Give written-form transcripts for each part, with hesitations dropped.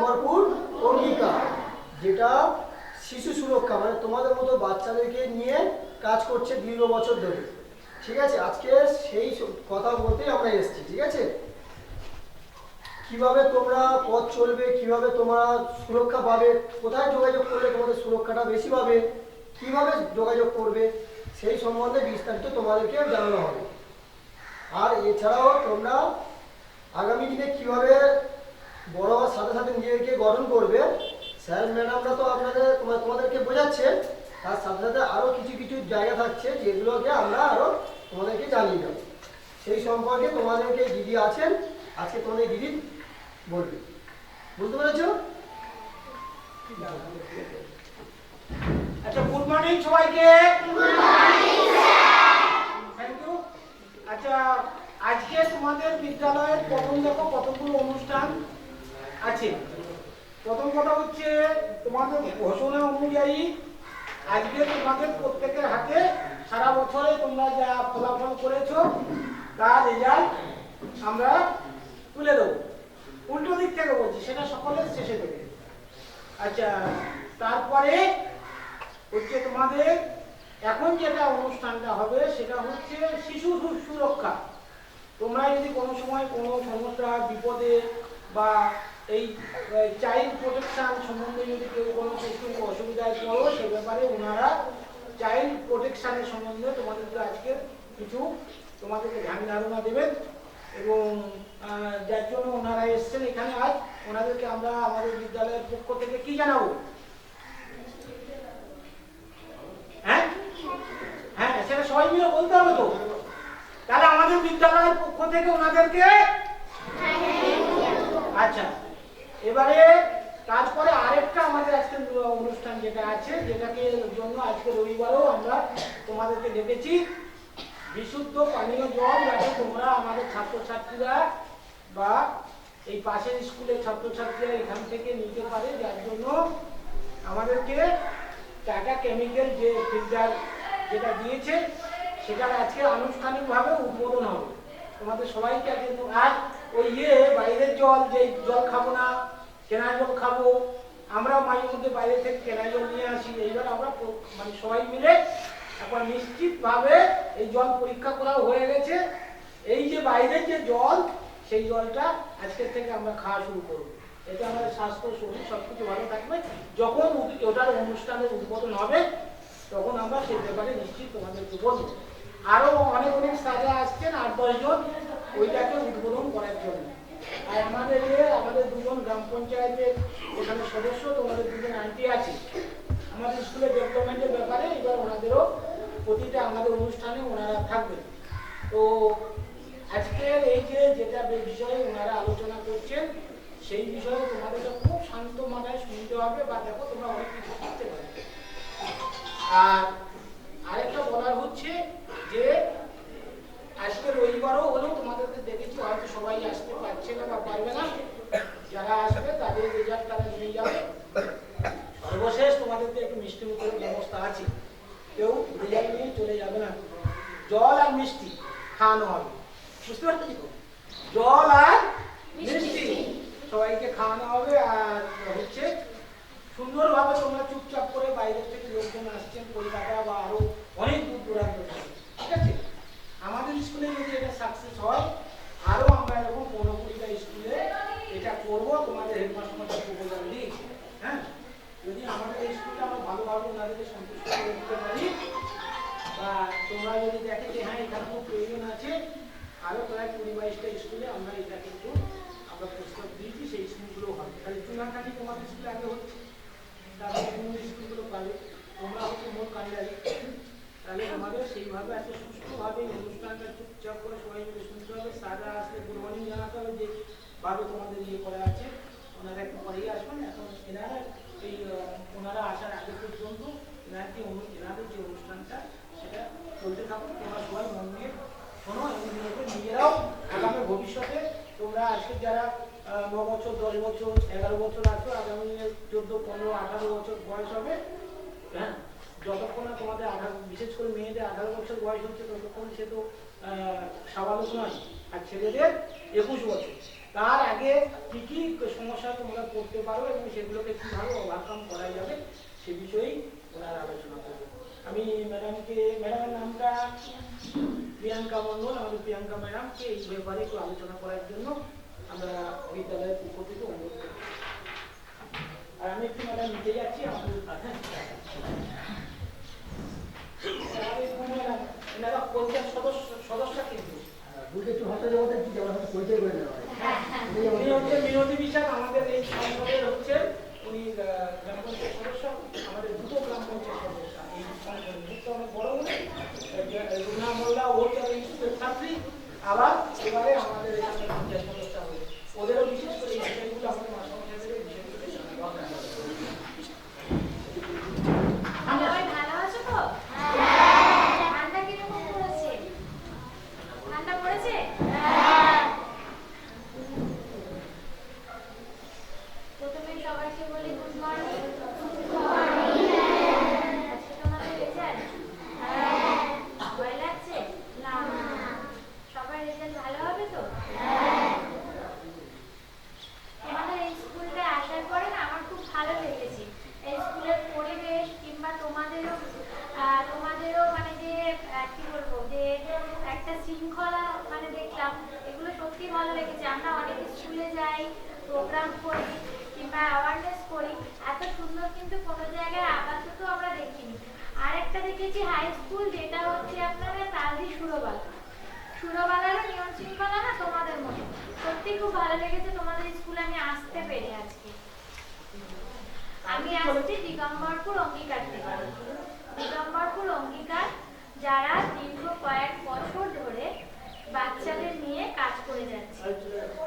ভরপুর অঙ্গীকার, যেটা শিশু সুরক্ষা, মানে তোমাদের মতো বাচ্চাদেরকে নিয়ে কাজ করছে দীর্ঘ বছর ধরে। ঠিক আছে, আজকে সেই কথা বলতেই আমরা এসেছি। ঠিক আছে, কিভাবে তোমরা পথ চলবে, কিভাবে তোমরা সুরক্ষা পাবে, কোথায় যোগাযোগ করলে তোমাদের সুরক্ষাটা বেশি পাবে, কিভাবে যোগাযোগ করবে, সেই সম্বন্ধে বিস্তারিত তোমাদেরকে জানানো হবে। আর এছাড়াও তোমরা আগামী দিনে কিভাবে বড় হওয়ার সাথে সাথে নিজেদেরকে গঠন করবে, স্যার ম্যাডামরা তো তোমাদেরকে বোঝাচ্ছে, তার সাথে সাথে আরও কিছু কিছু জায়গা থাকছে যেগুলোকে আমরা আরও তোমাদেরকে জানিয়ে দেবো। সেই সম্পর্কে তোমাদেরকে দিদি আছেন, আজকে তোমাদের দিদি বলবে। বুঝতে পেরেছ? আচ্ছা, গুড মর্নিং সবাইকে। Thank you. আচ্ছা, আজকে তোমাদের বিদ্যালয়ের কতগুলো অনুষ্ঠান আছে। প্রথম কথা হচ্ছে, তোমাদের ঘোষণা অনুযায়ী আজকে তোমাদের প্রত্যেকের হাতে সারা বছরে তোমরা যা ফলাফল করেছো তার রেজাল্ট আমরা তুলে দেবো। উল্টো দিক থেকে বলছি, সেটা সকলের শেষে দেবে। আচ্ছা, তারপরে হচ্ছে তোমাদের এখন যেটা অনুষ্ঠানটা হবে সেটা হচ্ছে শিশু সুরক্ষা। তোমরা যদি কোনো সময় কোনো সমস্যা, বিপদে বা এই চাইল্ড প্রোটেকশন সম্বন্ধে যদি কেউ কোনো কিছু অসুবিধায় পড়ো, সে ব্যাপারে ওনারা চাইল্ড প্রোটেকশনের সম্বন্ধে তোমাদেরকে আজকে কিছু তোমাদেরকে ধ্যান ধারণা দেবেন, এবং যার জন্য ওনারা এসছেন এখানে আজ। ওনাদেরকে আমরা আমাদের বিদ্যালয়ের পক্ষ থেকে কি জানাবো? হ্যাঁ হ্যাঁ, সেটা সবাই মিলে বলতে হবে তো। তাহলে আমাদের বিদ্যালয়ের পক্ষ থেকে ওনাদেরকে, আচ্ছা, এবারে তারপরে আরেকটা আমাদের আজকে অনুষ্ঠান যেটা আছে, যেটাকে জন্য আজকে রবিবারও আমরা তোমাদেরকে ডেকেছি, বিশুদ্ধ পানীয় জল যাতে তোমরা আমাদের ছাত্রছাত্রীরা বা এই পাশের স্কুলের ছাত্রছাত্রীরা এখান থেকে নিতে পারে, যার জন্য আমাদেরকে টাটা কেমিক্যাল যে ফিল্টার যেটা দিয়েছে সেটার আজকে আনুষ্ঠানিকভাবে উদ্বোধন হবে তোমাদের সবাইকে। আর ওই বাইরের জল, যে জল খাবো না, কেনা জল খাবো, আমরা মাঝে মধ্যে বাইরে থেকে কেনা জল নিয়ে আসি। এইবার আমরা মানে সবাই মিলে এখন নিশ্চিতভাবে এই জল পরীক্ষা করা হয়ে গেছে। এই যে বাইরের যে জল, সেই জলটা আজকের থেকে আমরা খাওয়া শুরু করবো। এতে আমাদের স্বাস্থ্য, শরীর সবকিছু ভালো থাকবে। যখন ওটার অনুষ্ঠানের উদ্বোধন হবে তখন আমরা সেই ব্যাপারে নিশ্চিত তোমাদেরকে বলবো। আরো অনেক অনেক সাজা আসছেন, 8-10 জন ওইটাকে উদ্বোধন করার জন্য। আর আমাদের দুজন গ্রাম পঞ্চায়েতের এখানে সদস্য, তোমাদের দুজন আন্টি আছে আমাদের স্কুলের ডেভেলপমেন্টের ব্যাপারে। এবার ওনাদেরও প্রতিটা আমাদের অনুষ্ঠানে ওনারা থাকবেন। তো আজকের এই যেটা বিষয়ে ওনারা আলোচনা করছেন, সেই বিষয়ে তোমাদেরকে খুব শান্ত মাথায় শুনতে হবে, বা দেখো তোমরা অনেক কিছু শিখতে পারবে। আর আরেকটা বলার হচ্ছে যে আজকে রবিবারও হলেও তোমাদেরকে দেখেছি, হয়তো সবাই আসতে পারছে না বা পারবে না। যারা আসবে তাদের রেজাল্ট তারা নিয়ে যাবে। সর্বশেষ তোমাদেরকে একটু মিষ্টি মুখের ব্যবস্থা আছে, কেউ রেজাল্ট নিয়ে চলে যাবে না। জল আর মিষ্টি খাওয়ানো হবে, বুঝতে পারছি তো? জল আর মিষ্টি সবাইকে খাওয়ানো হবে। আর হচ্ছে সুন্দরভাবে তোমরা চুপচাপ করে, বাইরে থেকে লোকজন আসছেন কলকাতা বা আরো অনেক দূর দূরান্ত থেকে, ঠিক আছে? আমাদের স্কুলে যদি এটা সাকসেস হয়, আরো আমরা এরকম 15-20টা স্কুলে এটা করবো। তোমাদের হেডমাস্টার প্রপোজাল দিয়েছি। হ্যাঁ, যদি আমাদের এই স্কুলটা আমরা ভালোভাবে ওনাদেরকে সন্তুষ্ট করে দিতে পারি, বা তোমরা যদি দেখে যে হ্যাঁ এখানে খুব প্রয়োজন আছে, আরো প্রায় 20-22টা স্কুলে আমরা এটা কিন্তু আমরা প্রস্তাব দিয়েছি, সেই স্কুলগুলো হবে। তাহলে চুনাকাটি তোমাদের স্কুলে আগে হচ্ছে, তারপরে অন্য স্কুলগুলো পাবে, তোমরা হচ্ছে মোট কান্ডারি। তাহলে আমাদের সেইভাবে এত সুষ্ঠুভাবে অনুষ্ঠানটা চুপচাপ করে সবাই মিলে শুনতে হবে। সারা আসলে গুড মর্নিং জানাতে হবে, যে ভাবে তোমাদের ইয়ে করা আছে। ওনারা একটু পরেই আসবেন। এখন ওনারা আসার আগে পর্যন্ত এনাদের যে অনুষ্ঠানটা সেটা চলতে থাকুন। তোমরা সবাই মন দিয়ে শোনো, এবং নিজেরাও আগামী ভবিষ্যতে তোমরা আজকে যারা 9 বছর, 10 বছর, 11 বছর আছো, আগামী 14, 15, 18 বছর বয়স হবে, হ্যাঁ, যতক্ষণ না তোমাদের বিশেষ করে মেয়েদের 18 বছর বয়স হচ্ছে ততক্ষণ সে তো স্বাভাবিক নয়, আর ছেলেদের 21 বছর। তার আগে কি কি সমস্যা তোমরা পড়তে পারো এবং সেগুলোকে কীভাবে ওভারকাম করা যাবে সে বিষয়েই ওনারা আলোচনা করবে। আমি ম্যাডামের নামটা প্রিয়াঙ্কা মণ্ডল, আমাদের প্রিয়াঙ্কা ম্যাডামকে এই ব্যাপারে একটু আলোচনা করার জন্য আমরা বিদ্যালয়ের পক্ষ থেকে অনুরোধ করি। আর আমি একটু ম্যাডাম নিতে যাচ্ছি আমাদের কাছে। এনারা পঞ্চায়েত সদস্য কিন্তু একটু হাতে জমাতে কি যেমন হাতে পরিচয় করে নেওয়া হয়। উনি হচ্ছে মিনতি বিশ্বাস, আমাদের এই সংসদের হচ্ছে উনি গ্রাম পঞ্চায়েত সদস্য, আমাদের দুটো গ্রাম পঞ্চায়েত সদস্য এই সংসদের তো অনেক বড় উনি রুনা মোল্লা ওটা স্কুলের ছাত্রী, আবার এবারে আমাদের এখানে পঞ্চায়েত সদস্য হবে। ওদেরও বিশেষ করে এই বিষয়গুলো আমাদের মাস্টারমশাইদের বিষয়গুলো জানানো হবে। সবাই ভালো আছো তো? ঠান্ডা কিরকম পড়েছে? ঠান্ডা পড়েছে? প্রথমে সবাইকে বলি গুড মর্নিং। আজকে তোমাদের রেজাল্ট? ভয় লাগছে? না। সবার রেজাল্ট ভালো হবে তো? তোমাদের এই স্কুলটা আসার পরে না আমার খুব ভালো লেগেছে। এই স্কুলের পরিবেশ কিংবা তোমাদেরও মানে যে কি বলবো যে একটা শৃঙ্খলা মানে দেখলাম, এগুলো সত্যি ভালো লেগেছে। আমরা অনেক স্কুলে যাই, প্রোগ্রাম করি কিংবা অ্যাওয়ারনেস করি, এত সুন্দর কিন্তু কোনো জায়গায় আপাতত আমরা দেখিনি। আর একটা দেখেছি হাই স্কুল, যেটা হচ্ছে আপনারা তালদি সুরবালারও নিয়ম শৃঙ্খলা না তোমাদের মতো। সত্যি খুব ভালো লেগেছে তোমাদের স্কুলে আমি আসতে পেরে আজকে। আমি আসছি দিগম্বরপুর অঙ্গীকার থেকে। দিগম্বরপুর অঙ্গীকার যারা দীর্ঘ কয়েক বছর ধরে বাচ্চাদের নিয়ে কাজ করে যাচ্ছে।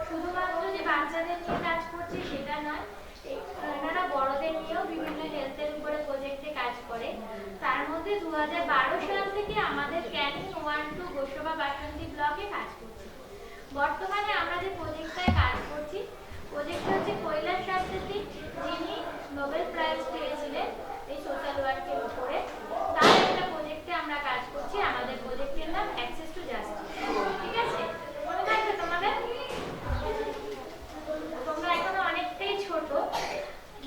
শুধুমাত্র যে বাচ্চাদের নিয়ে কাজ করছে সেটা নয়, এনারা বড়দের নিয়েও বিভিন্ন হেলথের উপরে প্রজেক্টে কাজ করে। তার মধ্যে 2012 সাল থেকে আমাদের ক্যানিং 1-2 গোসবা বাসন্তী ব্লকে কাজ করছে। বর্তমানে আমরা যে প্রজেক্টটায় কাজ করছি, প্রজেক্টটা হচ্ছে কৈলাস সত্যার্থী, যিনি নোবেল প্রাইজ পেয়েছিলেন এই সোশ্যাল ওয়ার্কের উপরে, তার একটা প্রজেক্টে আমরা কাজ করছি। আমাদের প্রজেক্টের নাম অ্যাক্সেস টু জাস্টিস। ঠিক আছে, মনে থাকবে তোমাদের? তোমরা এখনো অনেকটাই ছোট।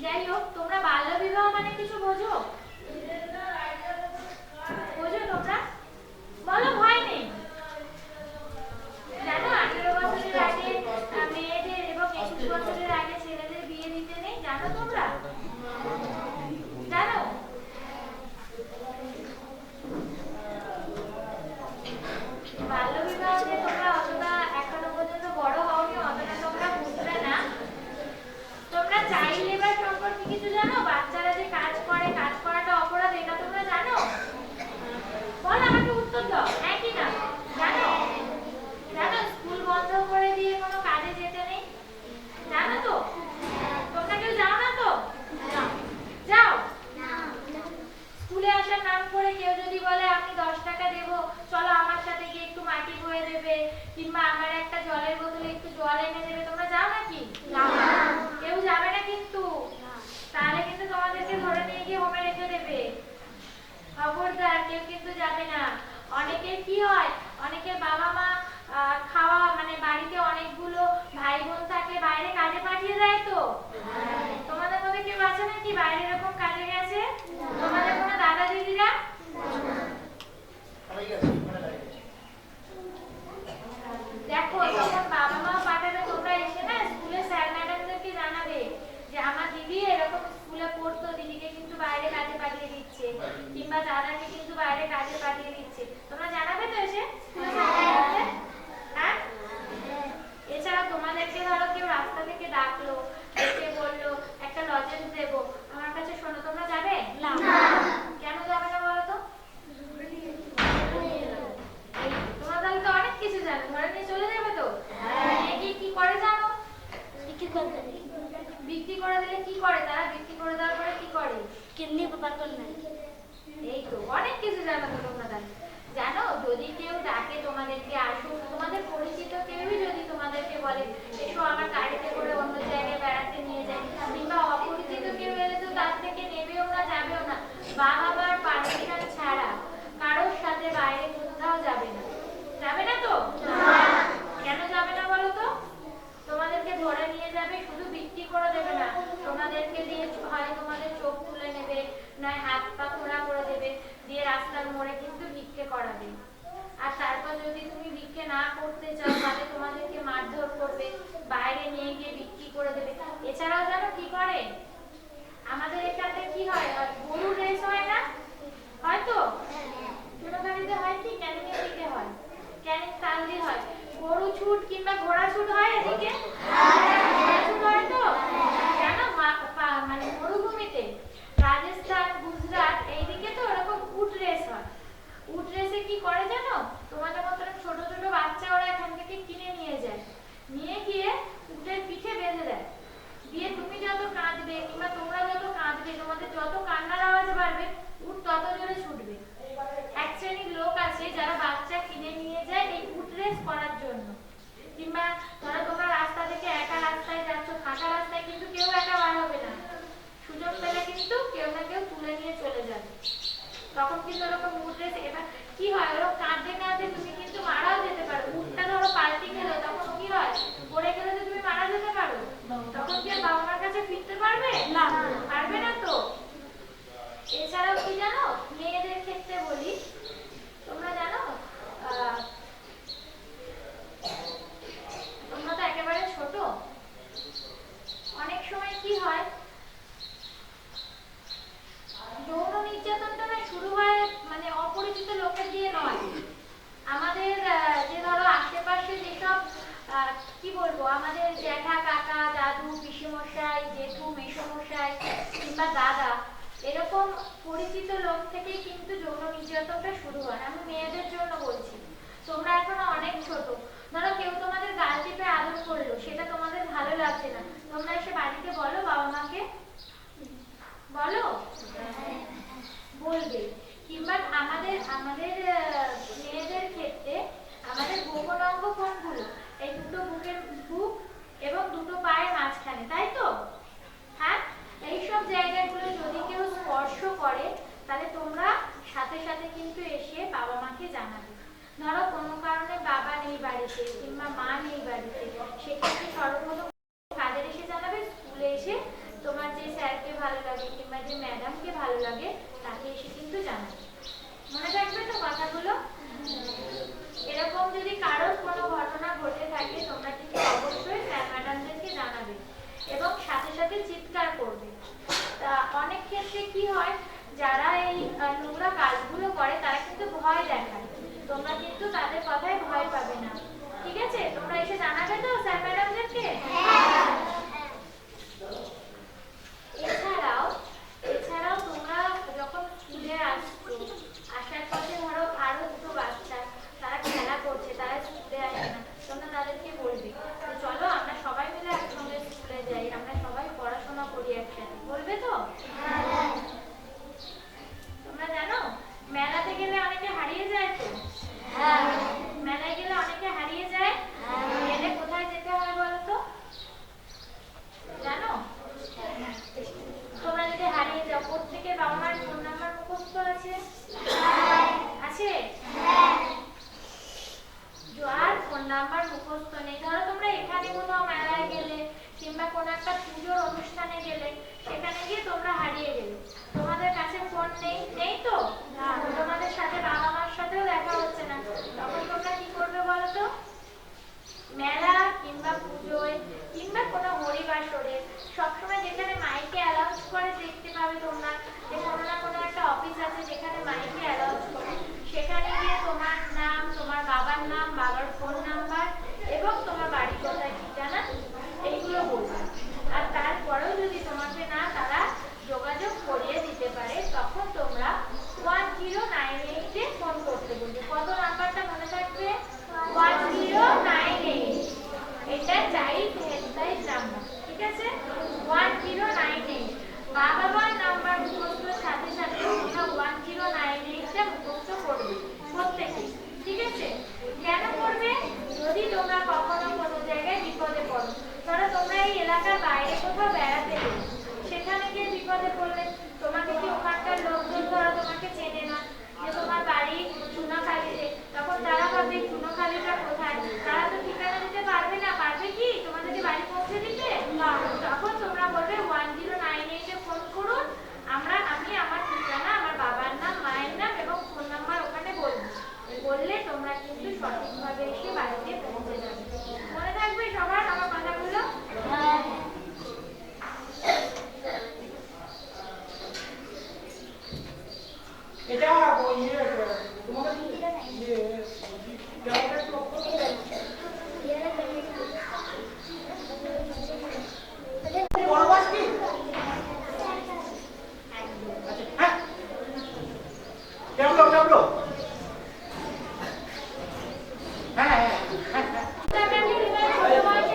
যাই হোক, তোমরা বাল্যবিবাহ মানে কিছু বোঝো? বোঝো তোমরা? বলো, ভয় নেই। জানো 18 বছরের আগে মেয়েদের এবং 21 বছরের আগে ছেলেদের বিয়ে দিতে নেই, জানো তোমরা? জানো? বাল্যবিবাহে তোমরা অতটা এখনো পর্যন্ত বড় হওনি, অতটা তোমরা বুঝবে না। তোমরা চাইল্ড লেবার সম্পর্কে কিছু জানো? বাচ্চারা যে কাজ করে, কাজ করাটা অপরাধ, এটা তোমরা জানো? বল, আমাকে উত্তর দাও, হ্যাঁ কি না? জানো? জানো স্কুল বন্ধ করে দিয়ে কোনো কাজে যেতে নেই, জানো তো? তোমরা কেউ যাও না তো? যাও? স্কুলে আসার নাম করে কেউ যদি বলে আমি 10 টাকা দেবো, চলো আমার সাথে গিয়ে একটু মাটি বয়ে দেবে কিংবা আমার একটা জলের বোতলে একটু জল এনে দেবে, তোমরা যাও নাকি? কেউ যাবে না কিন্তু, তাহলে কিন্তু তোমাদেরকে ধরে নিয়ে গিয়ে হোমে রেখে দেবে। খবরদার, কেউ কিন্তু যাবে না। অনেকের কি হয়, অনেকের বাবা মা খাওয়া মানে বাড়িতে অনেকগুলো ভাই বোন থাকে, বাইরে কাজে পাঠিয়ে দেয় তো। তোমাদের মধ্যে কেউ আছে নাকি বাইরে এরকম কাজে গেছে? তোমাদের কোনো দাদা দিদিরা? দেখো, যখন বাবা মা পাঠাবে তোমরা এসে না স্কুলে স্যার ম্যাডামদেরকে জানাবে যে আমার দিদি এরকম স্কুলে পড়তো, দিদিকে কিন্তু বাইরে কাজে পাঠিয়ে দিচ্ছে কিংবা দাদাকে কিন্তু বাইরে কাজে পাঠিয়ে দিচ্ছে। তোমরা জানাবে তো এসে স্কুলে স্যার ম্যাডামদের? হ্যাঁ। এছাড়া তোমাদেরকে ধরো কেউ রাস্তা থেকে ডাকলো, ডেকে বললো একটা লজেন্স দেবো, আমার কাছে শোনো, তোমরা যাবে? না। কেন যাবে না বলো তো? তোমরা তাহলে তো অনেক কিছু জানো, ধরে নিয়ে চলে যাবে তো? কি করে জানো? বিক্রি করে দিলে কি করে তারা? বিক্রি করে দেওয়ার পরে কি করে? কিডনি ব্যাপার করলে এই তো অনেক কিছু জানো তো তোমরা। তাহলে জানো, যদি কেউ ডাকে তোমাদেরকে আসো, তোমাদের পরিচিত কেউই যদি তোমাদেরকে বলে এসো আমার গাড়িতে করে অন্য জায়গায় বেড়াতে নিয়ে যায়, কিংবা অপরিচিত কেউ এলে তো তার থেকে নেবেও না, যাবেও না, বাবা মার পাশে করে কিন্তু ভিক্ষে করাবে। আর তারপর যদি তুমি ভিক্ষে না করতে চাও তাহলে তোমাদেরকে মারধর করবে, বাইরে নিয়ে গিয়ে বিক্রি করে দেবে। এছাড়াও জানো কি করে, আমাদের এখানে কি হয়, গরু রেস হয় না, হয়তো চুনোখালিতে হয় কি ক্যানিং এর দিকে হয়, ক্যানিং তালদি হয়, গরু ছুট কিংবা ঘোড়া ছুট হয় এদিকে, ঘোড়া ছুট হয় তো জানো, মানে মরুভূমিতে রাজস্থান গুজরাট এইদিকে তো ওরকম উট রেস হয়। উট রেসে কি করে জানো, তোমাদের মতন ছোট ছোট বাচ্চা ওরা এখান থেকে কিনে নিয়ে যায়, নিয়ে গিয়ে উটের পিঠে বেঁধে দেয়, দিয়ে তুমি যত কাঁদবে কিংবা তোমরা যত কাঁদবে, তোমাদের যত কান্নার আওয়াজ বাড়বে উট তত জোরে ছুটবে। এক শ্রেণীর লোক আছে যারা বাচ্চা কিনে নিয়ে যায় এই উট রেস করার জন্য। কিংবা ধরো তোমরা রাস্তা থেকে একা রাস্তায় যাচ্ছ, ফাঁকা রাস্তায় কিন্তু কেউ একা বার হবে না, সুযোগ পেলে কিন্তু কেউ না কেউ তুলে নিয়ে চলে যাবে। তখন কিন্তু ওরকম উট রেস, এবার কি হয়, ওরকম কাঁদতে কাঁদতে তুমি কিন্তু মারাও যেতে পারো। উটটা ধরো পাল্টি খেলো, তখন কি হয়, পড়ে গেলে তো তুমি মারা যেতে পারো, তখন কি আর বাবা মার কাছে ফিরতে পারবে না, পারবে না তো। এছাড়াও কি জানো, মেয়েদের ক্ষেত্রে বলি, তোমরা জানো তোমরা তো একেবারে ছোট, অনেক সময় কি হয়, যৌন নির্যাতনটা না শুরু হয় মানে অপরিচিত লোকের দিয়ে নয়। আমাদের যে ধরো আশেপাশে যেসব কি বলবো, আমাদের জ্যাঠা কাকা দাদু পিসিমশাই জেঠু মেসোমশাই কিংবা দাদা, এরকম পরিচিত লোক থেকেই কিন্তু যৌন নির্যাতনটা শুরু হয়। আমি মেয়েদের জন্য বলছি, তোমরা এখনো অনেক ছোট, ধরো কেউ তোমাদের গাল টিপে আদর করলো, সেটা তোমাদের ভালো লাগছে না, তোমরা এসে বাড়িতে বলো বাবা মাকে, বলো, বলবে। কিংবা আমাদের আমাদের মেয়েদের ক্ষেত্রে আমাদের গোপন অঙ্গ কোনগুলো, এই দুটো বুকের বুক এবং দুটো পায়ের মাঝখানে, তাই তো, হ্যাঁ, এইসব জায়গাগুলো যদি কেউ স্পর্শ করে তাহলে তোমরা সাথে সাথে কিন্তু এসে বাবা মাকে জানাবে। ধরো কোনো কারণে বাবা নেই বাড়িতে কিংবা মা নেই বাড়িতে, সেক্ষেত্রে সর্বপ্রথম কাদের এসে জানাবে, স্কুলে এসে তোমার যে স্যারকে ভালো লাগে কিংবা যে ম্যাডামকে ভালো লাগে তাকে এসে কিন্তু জানাবে। মনে থাকবে তো কথাগুলো। এরকম যদি কারোর কোনো ঘটনা ঘটে থাকে তোমরা কিন্তু অবশ্যই স্যার ম্যাডামদেরকে জানাবে এবং সাথে সাথে চিৎকার করবে। তা অনেক ক্ষেত্রে কি হয়, যারা এই নোংরা কাজগুলো করে তারা কিন্তু ভয় দেখায়, তোমরা কিন্তু তাদের কথায় ভয় পাবে না, ঠিক আছে? তোমরা এসে জানাবে তো স্যার ম্যাডামদেরকে। এছাড়াও তোমরা যখন স্কুলে আসছো, আসার পথে ধরো আরো দুটো বাচ্চা তারা খেলা করছে, তারা স্কুলে আসে না, তোমরা তাদেরকে বলবে চলো আমরা সবাই মিলে একসঙ্গে স্কুলে যাই, আমরা সবাই পড়াশোনা করি একসাথে, বলবে তো? তোমরা জানো মেলাতে গেলে অনেকে হারিয়ে যায় তো, মেলায় গেলে অনেকে হারিয়ে যায়, গেলে কোথায় যেতে হয় বলতো, জানো? তোমরা যদি হারিয়ে যাও, প্রত্যেকের বাবা মায়ের ফোন নাম্বার মুখস্থ আছে? আছে? যার ফোন নাম্বার মুখস্থ নেই, ধরো তোমরা এখানে কোথাও মেলায় গেলে কিংবা কোনো একটা পুজোর অনুষ্ঠানে গেলে, সেখানে গিয়ে তোমরা হারিয়ে গেলে, তোমাদের কাছে ফোন নেই, নেই তো, তোমাদের সাথে বাবা মার সাথেও দেখা হচ্ছে না, তখন তোমরা কি করবে বলো তো? মেলা কিংবা পুজোয় কিংবা কোনো হরিবাসরে সবসময় যেখানে মাইকে অ্যালাউন্স করে দেখতে পাবে তোমরা, যে কোনো না কোনো একটা অফিস আছে যেখানে মাইকে অ্যালাউন্স করে, সেখানে গিয়ে তোমার নাম, তোমার বাবার নাম, বাবার ফোন নাম্বার এবং তোমার বাড়ি কোথায় ঠিকানা এইগুলো বলবে। আর তারপরেও যদি তোমাকে না তারা যোগাযোগ করিয়ে দিতে পারে, তখন তোমরা 1098-এ ফোন করতে বলবে। কত নাম্বারটা মনে থাকবে? 1098, এটা চাইল্ড হেল্পলাইন নাম্বার, ঠিক আছে? 1098। মা বাবার নাম্বার মুখস্থর সাথে সাথে তোমরা 1098টা মুখস্থ করবে প্রত্যেকে, ঠিক আছে? কেন করবে? যদি তোমরা কখনো কোনো জায়গায় বিপদে পড়ো, ধরো তোমরা এই এলাকার বাইরে কোথাও বেড়াতে গেলে, সেখানে গিয়ে বিপদে পড়লে, তোমাকে কি ওখানকার লোকজন ধরো তোমাকে চেনে না, যে তোমার বাড়ি চুনাখালীতে, তখন তারা ভাবে চুনাখালীটা কোথায়, তারা তো ঠিকানা দিতে পারবে না, পারবে কি তোমাদেরকে বাড়ি পৌঁছে দিতে? তখন তোমরা বলবে 1098-এ ফোন করুন, আমি আমার ঠিকানা, আমার বাবার নাম, মায়ের নাম এবং ফোন নাম্বার ডাবলো হ্যাঁ হ্যাঁ হ্যাঁ হ্যাঁ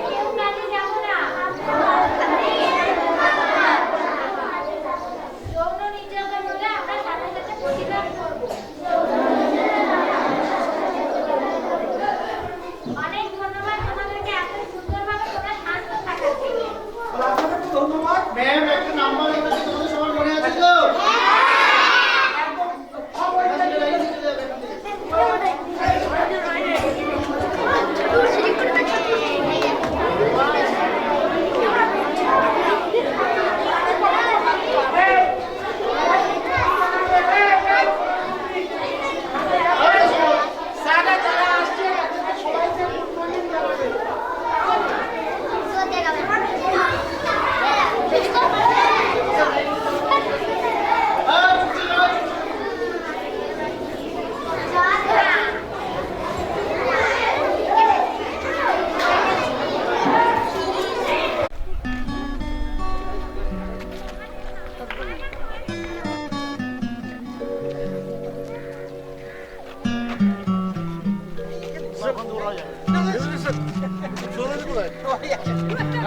কেউ কাজে যাবো না। যৌন নির্যাতন হলে আমরা সাথে সাথে প্রতিকার করবো। অনেক ধন্যবাদ তোমাদেরকে এত সুন্দরভাবে তোমরা শান্ত থাকার জন্য। আপনাকে ধন্যবাদ ম্যাম একটা নাম্বার বলেছি তোমাদের সবার মনে আছে তো? একদম সব হয়ে গেছে। স্যাররা যারা আসছে তাদেরকে সবাইকে গুড মর্নিং জানাবে।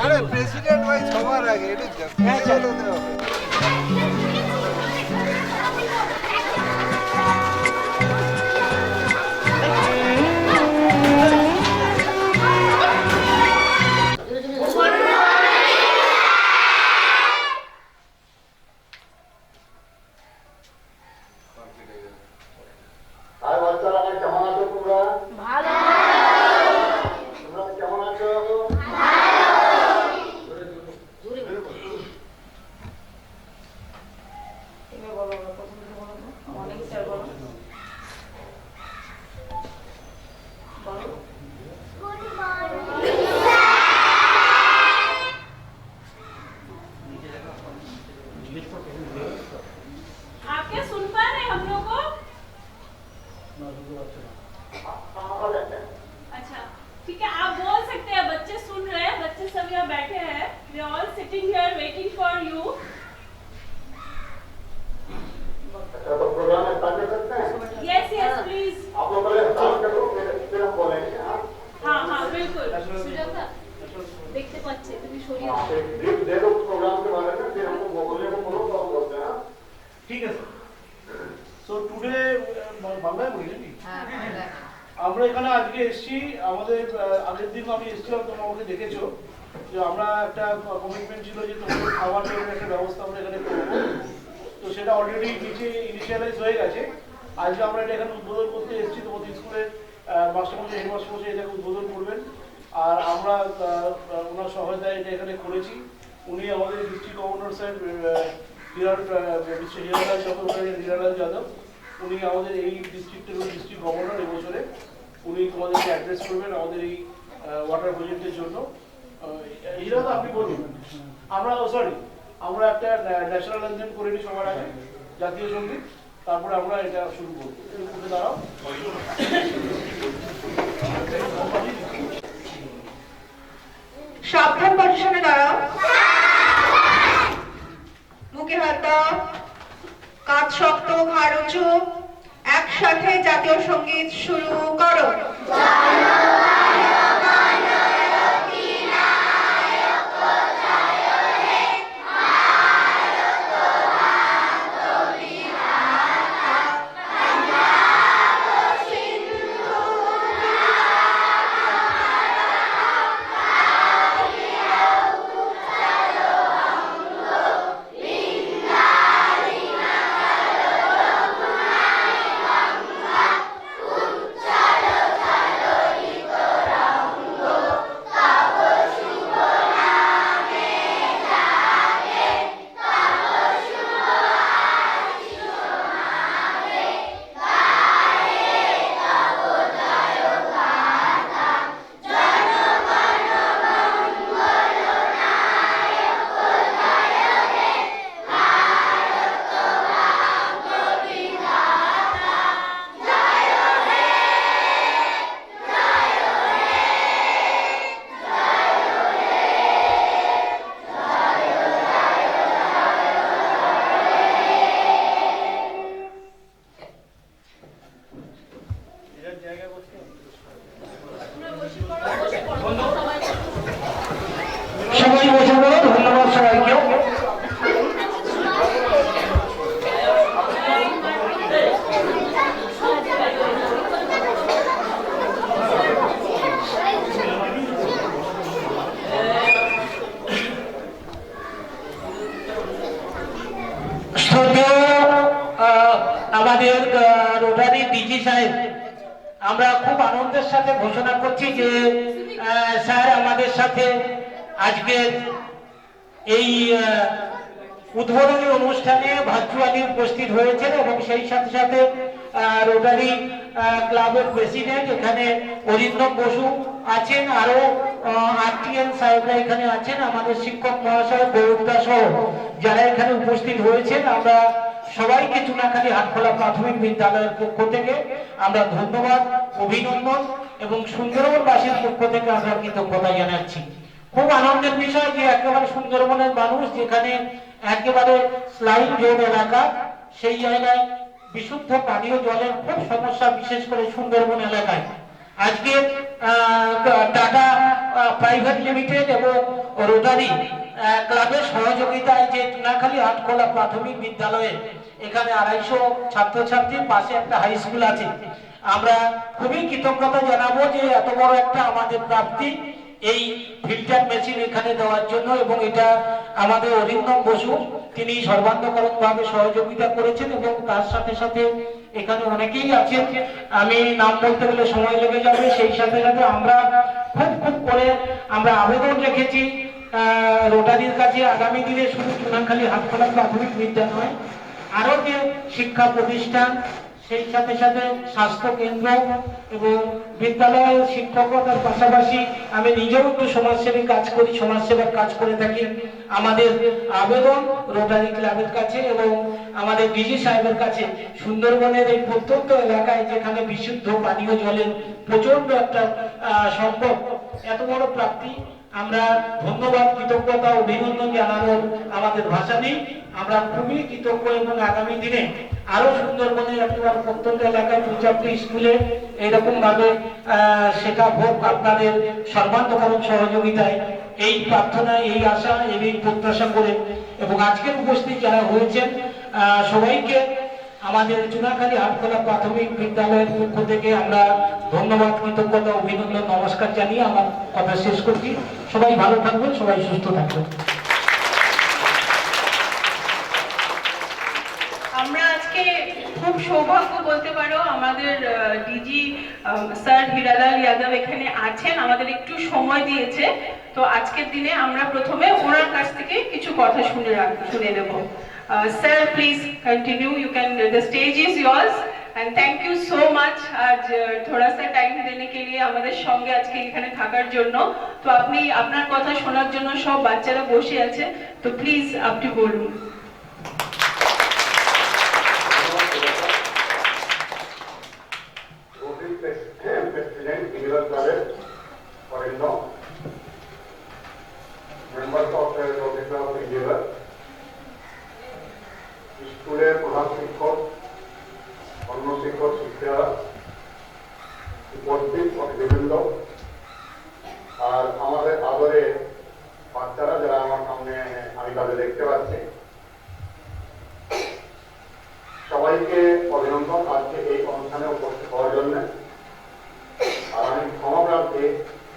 আরে প্রেসিডেন্ট ভাই সবার আগে এটা জাতীয় হতে হবে। আর বাচ্চারা আমার কেমন আছো তোমরা? ভালো। তোমরা কেমন আছো? आप क्या सुन पा रहे हैं हम लोग को? अच्छा ठीक है, आप बोल सकते हैं, बच्चे सुन रहे हैं, बच्चे सब यहाँ बैठे हैं, we are all sitting here waiting for you. अच्छा तो प्रोग्राम स्टार्ट कर सकते हैं? Yes yes please. आप लोग पहले स्टार्ट करो फिर हम बोलेंगे। हाँ हाँ बिल्कुल। सुजाता देखते बच्चे তুমি সরিয়ে हाँ, एक ब्रीफ दे दो प्रोग्राम के बारे में फिर हमको बोलने को बोलो तो हम बोलते हैं। ঠিক আছে সো টুডে বাংলায় বলি নাকি আমরা এখানে আজকে এসেছি আমাদের আগের দিন আমি এসেছিলাম তোমরা আমাকে দেখেছো যে আমরা একটা কমিটমেন্ট ছিল যে তোমাদের খাবার দাবারের একটা ব্যবস্থা আমরা এখানে করবো তো সেটা অলরেডি নিচে ইনিশিয়ালাইজ হয়ে গেছে আজকে আমরা এটা এখানে উদ্বোধন করতে এসেছি তোমাদের স্কুলের মাস্টারমশাই হেডমাস্টারমশাই এটাকে উদ্বোধন করবেন আর আমরা ওনার সহায়তায় এটা এখানে করেছি উনি আমাদের district governor sir Hiralal Chakraborty Hiralal Yadav উনি আমাদের এই ডিস্ট্রিক্টের ডিস্ট্রিক্ট গভর্নর এবছরে উনি তোমাদেরকে অ্যাড্রেস করবেন আমাদের এই ওয়াটার প্রজেক্টের জন্য হিরাদা আপনি বলুন আমরা সরি আমরা একটা ন্যাশনাল অ্যান্থেম করে নিই সবার আগে জাতীয় সঙ্গীত তারপরে আমরা এটা শুরু করবো উঠে দাঁড়াও সাবধান পজিশনে দাঁড়াও মুখে হাত দাও কাঁধ শক্ত ঘাড় উঁচু একসাথে জাতীয় সঙ্গীত শুরু করো সাহেব, আমরা খুব আনন্দের সাথে ঘোষণা করছি যে স্যার আমাদের সাথে আজকের এই উদ্বোধনী অনুষ্ঠানে ভার্চুয়ালি উপস্থিত হয়েছেন এবং সেই সাথে সাথে রোটারি ক্লাবের প্রেসিডেন্ট এখানে অরিন্দম বসু আছেন, আরো আরটিএন সাহেবরা এখানে আছেন, আমাদের শিক্ষক মহাশয় গৌরদা সহ যারা এখানে উপস্থিত হয়েছেন। আমরা সবাইকে চুনাখালী হাটখোলা প্রাথমিক বিদ্যালয়ের পক্ষ থেকে আমরা ধন্যবাদ, অভিনন্দন এবং সুন্দরবনবাসীর পক্ষ থেকে আমরা কৃতজ্ঞতা জানাচ্ছি। খুব আনন্দের বিষয় যে একেবারে সুন্দরবনের মানুষ যেখানে একেবারে স্লাইড জোন এলাকা, সেই জায়গায় বিশুদ্ধ পানীয় জলের খুব সমস্যা, বিশেষ করে সুন্দরবন এলাকায়। আজকে টাটা প্রাইভেট লিমিটেড এবং রোটারি ক্লাবের সহযোগিতায় যে চুনাখালী হাটখোলা প্রাথমিক বিদ্যালয়ে এখানে 250 ছাত্রছাত্রীর পাশে একটা হাই স্কুল আছে। আমরা খুবই কৃতজ্ঞতা জানাবো যে এত বড় একটা আমাদের প্রাপ্তি এই ফিল্টার মেশিন এখানে দেওয়ার জন্য, এবং এটা আমাদের অরিন্দম বসু তিনি সর্বান্তকরণভাবে সহযোগিতা করেছেন এবং তার সাথে সাথে এখানে অনেকেই আছেন, আমি নাম বলতে গেলে সময় লেগে যাবে। সেই সাথে সাথে আমরা খুব করে আমরা আবেদন রেখেছি রোটারির কাছে আগামী দিনে শুধু চুনাখালী হাটখোলা প্রাথমিক বিদ্যালয়, আরো যে শিক্ষা প্রতিষ্ঠান, সেই সাথে সাথে স্বাস্থ্য কেন্দ্র এবং বিদ্যালয়ের শিক্ষকতার পাশাপাশি আমি নিজেও একটু সমাজসেবী কাজ করি, সমাজসেবার কাজ করে থাকি। আমাদের আবেদন রোটারি ক্লাবের কাছে এবং আমাদের ডিজি সাহেবের কাছে, সুন্দরবনের এই প্রত্যন্ত এলাকায় যেখানে বিশুদ্ধ পানীয় জলের প্রচন্ড একটা সম্পদ, এত বড় প্রাপ্তি, আমরা ধন্যবাদ, কৃতজ্ঞতা, অভিনন্দন জানানোর আমাদের ভাষা নেই। আমরা খুবই কৃতজ্ঞ এবং আগামী দিনে আরো সুন্দরবনের একেবারে প্রত্যন্ত এলাকায় 75টি স্কুলে এইরকম ভাবে শেখাব আপনাদের সর্বান্তকরণ সহযোগিতায়, এই প্রার্থনা, এই আশা, এই প্রত্যাশা করে এবং আজকের উপস্থিত যারা হয়েছেন সবাইকে আমাদের চুনাখালী হাটখোলা প্রাথমিক বিদ্যালয়ের পক্ষ থেকে আমরা ধন্যবাদ, কৃতজ্ঞতা, অভিনন্দন, নমস্কার জানিয়ে আমার কথা শেষ করছি। সবাই ভালো থাকবেন, সবাই সুস্থ থাকবেন। আমরা আজকে খুব সৌভাগ্য বলতে পারো, আমাদের ডিজি স্যার হীরালাল যাদব এখানে আছেন, আমাদের একটু সময় দিয়েছে। তো আজকের দিনে আমরা প্রথমে ওনার কাছ থেকে কিছু কথা শুনে নেব। Sir, please continue. You can. The stage is yours. And thank you so much. आज थोड़ा सा टाइम देने के लिए আমাদের সঙ্গে আজকে এখানে থাকার জন্য। তো আপনি আপনার কথা শোনার জন্য সব বাচ্চারা বসে আছে। তো প্লিজ আপনি বলুন। President, Universal College, Orindo, members of the Rotary Club of India, স্কুলের প্রধান শিক্ষক, অন্য শিক্ষক, শিক্ষিকারা, উপস্থিত অতিথিবৃন্দ, আর আমাদের আদরে বাচ্চারা যারা আমার সামনে আমি তাদের দেখতে পাচ্ছি, সবাইকে অভিনন্দন আজকে এই অনুষ্ঠানে উপস্থিত হওয়ার জন্য। আর আমি ক্ষমা প্রার্থী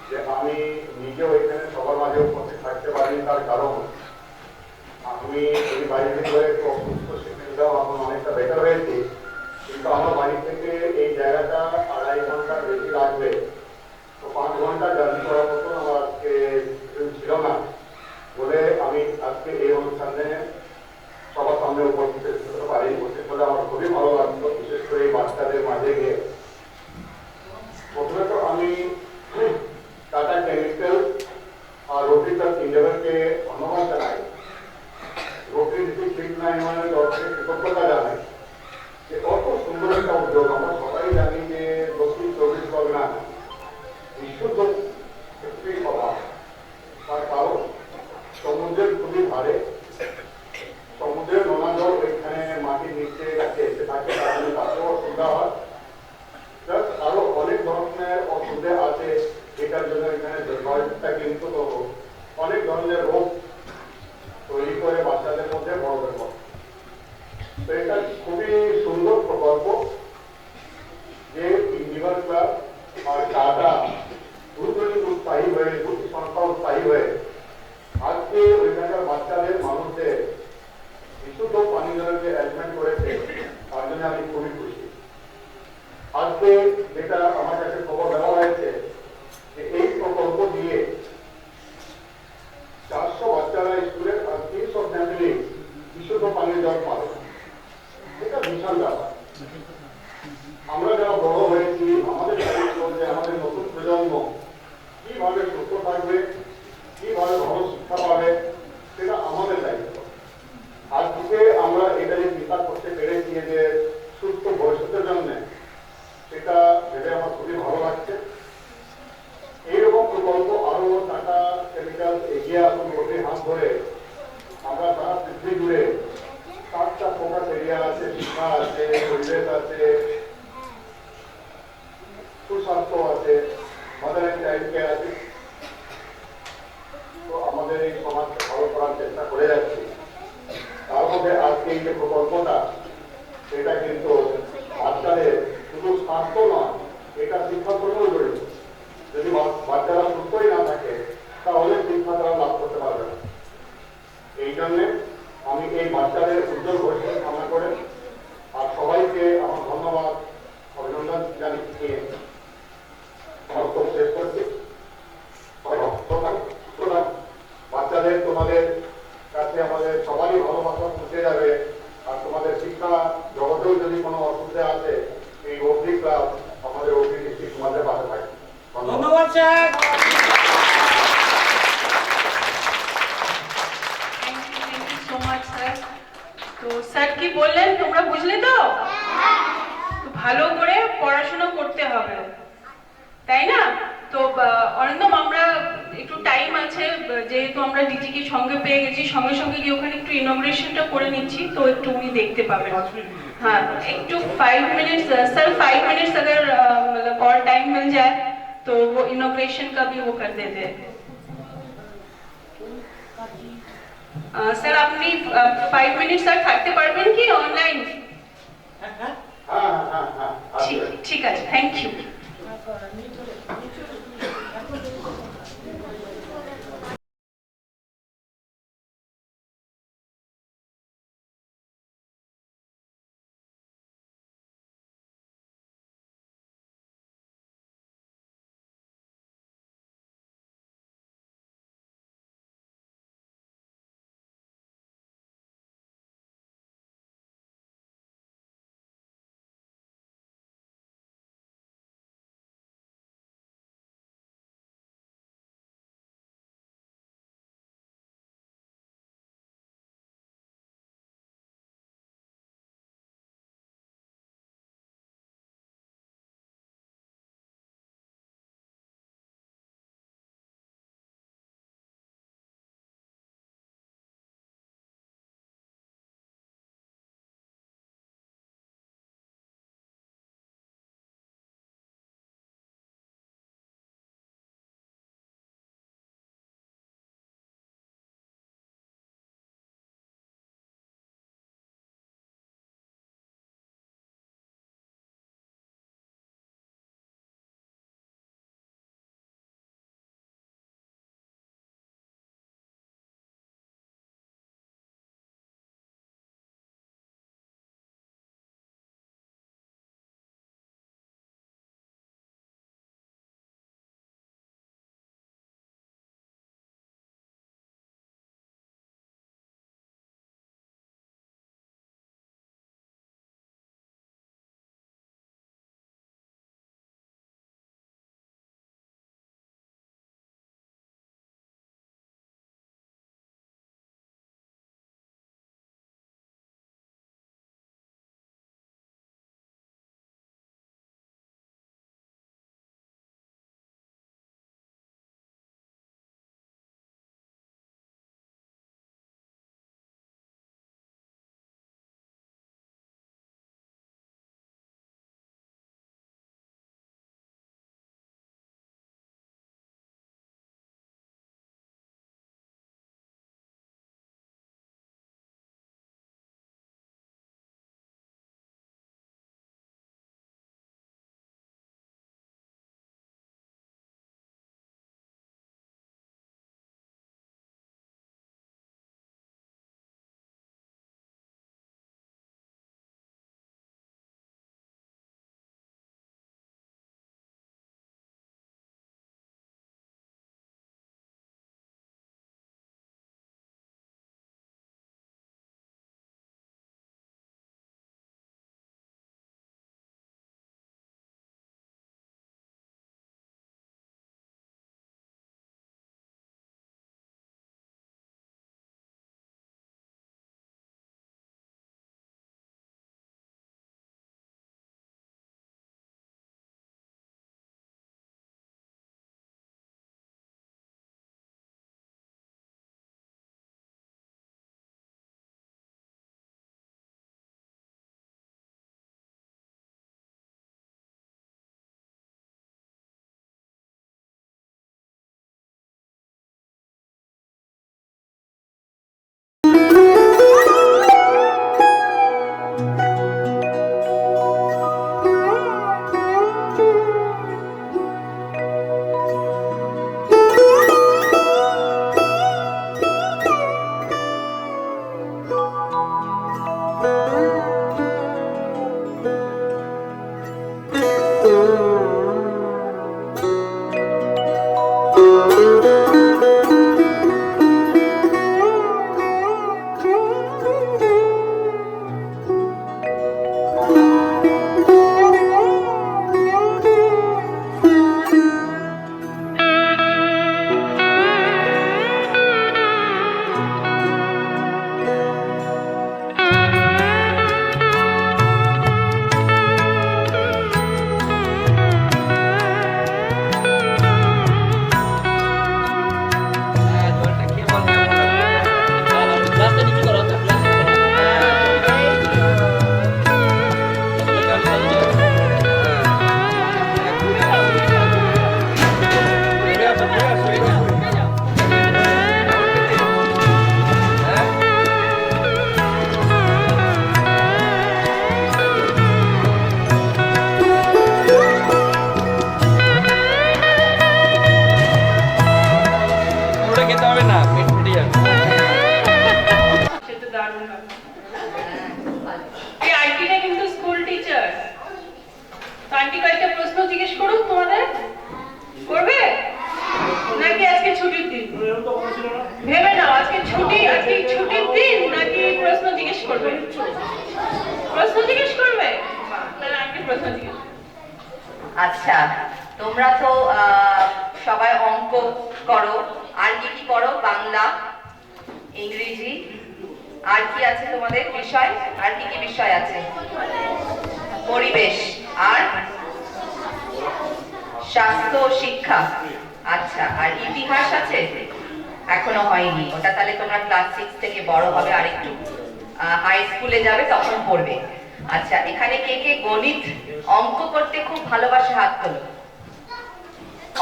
যে আমি নিজেও এখানে সবার মাঝে উপস্থিত থাকতে পারিনি, তার কারণ আমি এই বাড়ি থেকে একটু অসুস্থ, সেখানেও এখন অনেকটা বেটার হয়েছি, কিন্তু আমার বাড়ি থেকে এই জায়গাটা 2.5 ঘন্টা বেশি লাগবে। তো 5 ঘন্টা জার্নি করার মতো আমার আজকে ছিল না বলে আমি আজকে এই অনুষ্ঠানে সবার সামনে উপস্থিত হতে পারি। উপস্থিত হলে আমার খুবই ভালো লাগতো, বিশেষ করে এই বাচ্চাদের মাঝে গিয়ে। প্রথমে তো আমি টাটা কেমিক্যাল আর রোটারি ক্লাব ইন্ডিয়াকে ধন্যবাদ জানাই, রোটারি ডিস্ট্রিক্ট ইউনিয়নের তরফ থেকে কৃতজ্ঞতা জানাই যে কত সুন্দর একটা উদ্যোগ। আমরা সবাই জানি যে দক্ষিণ 24 পরগনা বিশুদ্ধ একটি অভাব, তার কারণ সমুদ্রের খুবই ধারে, সমুদ্রের নোনা জল ওইখানে মাটির নিচে এসে থাকে, তার তাতেও অসুবিধা হয়। আরো অনেক ধরনের অসুবিধা আছে, যেটার জন্য এখানে জলটা কিন্তু অনেক ধরনের রোগ তৈরি করে বাচ্চাদের মধ্যে, বড়দের মধ্যে। তো এটা খুবই সুন্দর প্রকল্প যে ইউনিভার্স ক্লাব আর টাটা দুজনই উৎসাহী হয়ে, দুটি সংস্থা উৎসাহী হয়ে আজকে ওইখানকার বাচ্চাদের, মানুষদের বিশুদ্ধ পানীয় জলের যে অ্যারেঞ্জমেন্ট করেছে, তার জন্য আমি খুবই খুশি। আজকে যেটা আমার কাছে খবর দেওয়া হয়েছে যে এই প্রকল্প দিয়ে 400 বাচ্চারা স্কুলের আর 300 ফ্যামিলি বিশুদ্ধ পানীয় জল পাবে। এটা বিশাল ব্যাপার। আমরা যারা বড় হয়েছি আমাদের দায়িত্ব যে আমাদের নতুন প্রজন্ম কিভাবে সুস্থ থাকবে, কিভাবে ভালো শিক্ষা পাবে, সেটা আমাদের দায়িত্ব। আজকে আমরা এটা যে চিন্তা করতে পেরেছি যে সুস্থ ভবিষ্যতের জন্য, সেটা ভেবে আমার খুবই ভালো লাগছে। এইরকম প্রকল্প আরো টাটা কেমিক্যাল এগিয়ে আসুন, গভীর হাত ধরে আমরা সারা পৃথিবী জুড়ে 7টা ফোকাস এরিয়া আছে, শিক্ষা আছে, পরিবেশ আছে, সুস্বাস্থ্য আছে, মাদার এন্ড চাইল্ড কেয়ার আছে। তো আমাদের এই সমাজকে ভালো করার চেষ্টা করে যাচ্ছি। তার মধ্যে আজকে এই যে প্রকল্পটা, সেটা কিন্তু বাচ্চাদের শুধু স্বাস্থ্য নয়, এটা শিক্ষার সঙ্গেও জড়িত। যদি বাচ্চারা সুস্থই না থাকে তাহলে শিক্ষা তারা লাভ করতে পারবে না। এই জন্যে আমি এই বাচ্চাদের উজ্জ্বল ভবিষ্যৎ কামনা করে আর সবাইকে আমার ধন্যবাদ, অভিনন্দন জানিয়ে আমার বক্তব্য শেষ করছি। বাচ্চাদের তোমাদের কাছে আমাদের সবারই ভালোবাসা পৌঁছে যাবে। আর তোমাদের শিক্ষা জগতেও যদি কোনো অসুবিধা আছে, এই অগ্নি ক্লাব আমাদের অগ্নি ডিস্ট্রিক্ট তোমাদের পাশে থাকে। ধন্যবাদ sir. Thank you so much sir. তো স্যার কি বললেন তোমরা বুঝলে তো? তো ভালো করে পড়াশোনা করতে হবে, তাই না? তো অরিন্দম, আমরা একটু টাইম আছে, যেহেতু আমরা ডিজিকে সঙ্গে পেয়ে গেছি, সঙ্গে সঙ্গে গিয়ে ওখানে একটু ইনগ্রেশনটা করে নিচ্ছি, তো একটু উনি দেখতে পাবেন। हाँ एक 5 मिनट्स सर, 5 मिनट्स अगर मतलब और टाइम मिल जाए तो वो इनॉग्रेशन का भी वो कर देते हैं। सर আপনি 5 মিনিট স্যার থাকতে পারবেন কি অনলাইন? হ্যাঁ হ্যাঁ, ঠিক আছে, থ্যাংক ইউ। তো আন্টি কয়েকটা প্রশ্ন জিজ্ঞেস করুক তোমাদের, করবে নাকি আজকে ছুটির দিন? এরকম তো কথা ছিল না। ভেবে নাও আজকে ছুটির দিন নাকি প্রশ্ন জিজ্ঞেস করবে? প্রশ্ন জিজ্ঞেস করবে? তাহলে আন্টি প্রশ্ন জিজ্ঞেস। আচ্ছা, তোমরা তো সবাই অঙ্ক করো, আর কি কি করো? বাংলা, ইংরেজি, আর কি আছে তোমাদের বিষয়? আর কি কি বিষয় আছে? পরিবেশ, আর স্বাস্থ্য ও শিক্ষা। আচ্ছা, আর ইতিহাস আছে? এখনো হয়নি ওটা, তাহলে তোমরা ক্লাস 6 থেকে বড় হবে আর একটু হাই স্কুলে যাবে তখন পড়বে। আচ্ছা, এখানে কে কে গণিত অঙ্ক করতে খুব ভালোবাসে? হাত তোলো।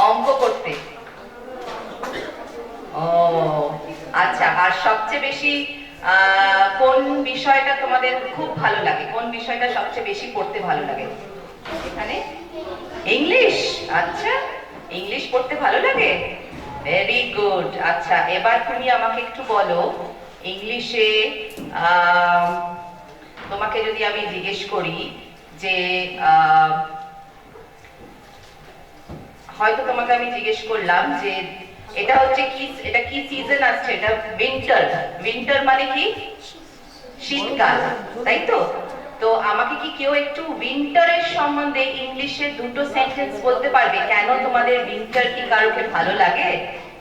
অঙ্ক করতে, ও আচ্ছা। আর সবচেয়ে বেশি কোন বিষয়টা তোমাদের খুব ভালো লাগে? কোন বিষয়টা সবচেয়ে বেশি পড়তে ভালো লাগে এখানে? ইংলিশ। আচ্ছা, ইংলিশ পড়তে ভালো লাগে, ভেরি গুড। আচ্ছা, এবার তুমি আমাকে একটু বলো ইংলিশে তোমাকে যদি আমি জিজ্ঞেস করি যে হয়তো তোমাকে আমি জিজ্ঞেস করলাম যে এটা হচ্ছে কি, এটা কি সিজন আসছে? এটা উইন্টার। উইন্টার মানে কি? শীতকাল, তাই তো? তো আমাকে কি কেউ একটু উইন্টারের সম্বন্ধে ইংলিশে দুটো সেন্টেন্স বলতে পারবে? কেন তোমাদের উইন্টার কি কারোকে ভালো লাগে?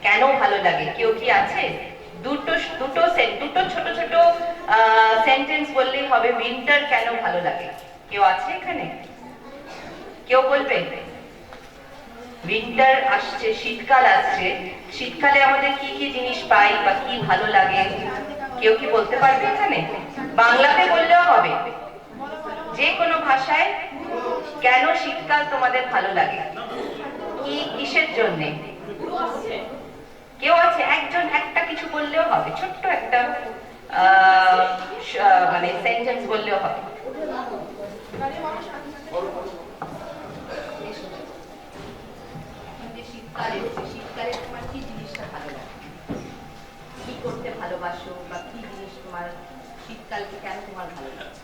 কেন ভালো লাগে? কেউ কি আছে? দুটো ছোট ছোট সেন্টেন্স বললেই হবে, উইন্টার কেন ভালো লাগে। কেউ আছে এখানে? কেউ বলবে? উইন্টার আসছে, শীতকাল আসছে, শীতকালে আমাদের কি কি জিনিস পাই বা কি ভালো লাগে? কেউ কি বলতে পারবে এখানে? বাংলাতে বললেও হবে, যে কোনো ভাষায়। কেন শীতকাল তোমাদের ভালো লাগে? কি কিসের জন্যে? কেউ আছে? একজন একটা কিছু বললেও হবে, ছোট্ট একটা মানে সেন্টেন্স বললেও হবে। শীতকালে তোমার কি জিনিসটা ভালো লাগে? কি করতে ভালোবাসো বা কি জিনিস তোমার শীতকালকে কেন তোমার ভালো লাগে?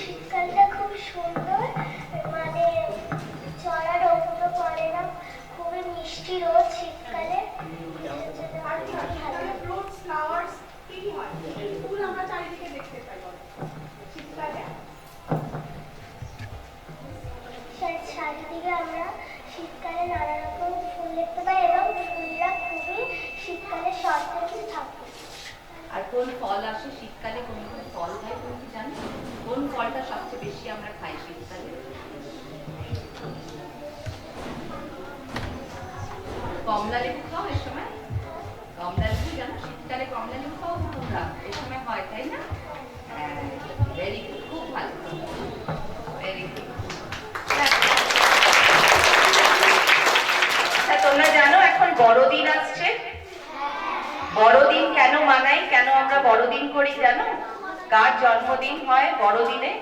শীতকালটা খুব সুন্দর, মানে চড়া রোদও পড়ে না, খুবই মিষ্টি রোদ শীতকালে। ফ্রুটস, ফ্লাওয়ার্স কি কি হয়? ফুল আমরা চারিদিকে দেখতে পাই শীতকালে। চারিদিকে আমরা শীতকালে নানা রকম ফুল দেখতে পাই এবং ফুলরা খুবই শীতকালে সতেজ থাকে। আর কোন ফল আসে শীতকালে? কোন কোন ফল হয় তুমি কি জানো? কোন ফলটা সবচেয়ে বেশি আমরা খাই শীতকালে? কমলা লেবু খাও এই সময়? কমলা লেবু জানো? শীতকালে কমলা লেবু খাও তোমরা? এই সময় হয়, তাই না? হ্যাঁ, ভেরি গুড, খুব ভালো, ভেরি গুড। আচ্ছা, তোমরা জানো এখন বড়দিন আসছে? বড়দিন কেন মানাই, কেন আমরা বড়দিন করি জানো? কার জন্মদিন হয় বড়দিনে?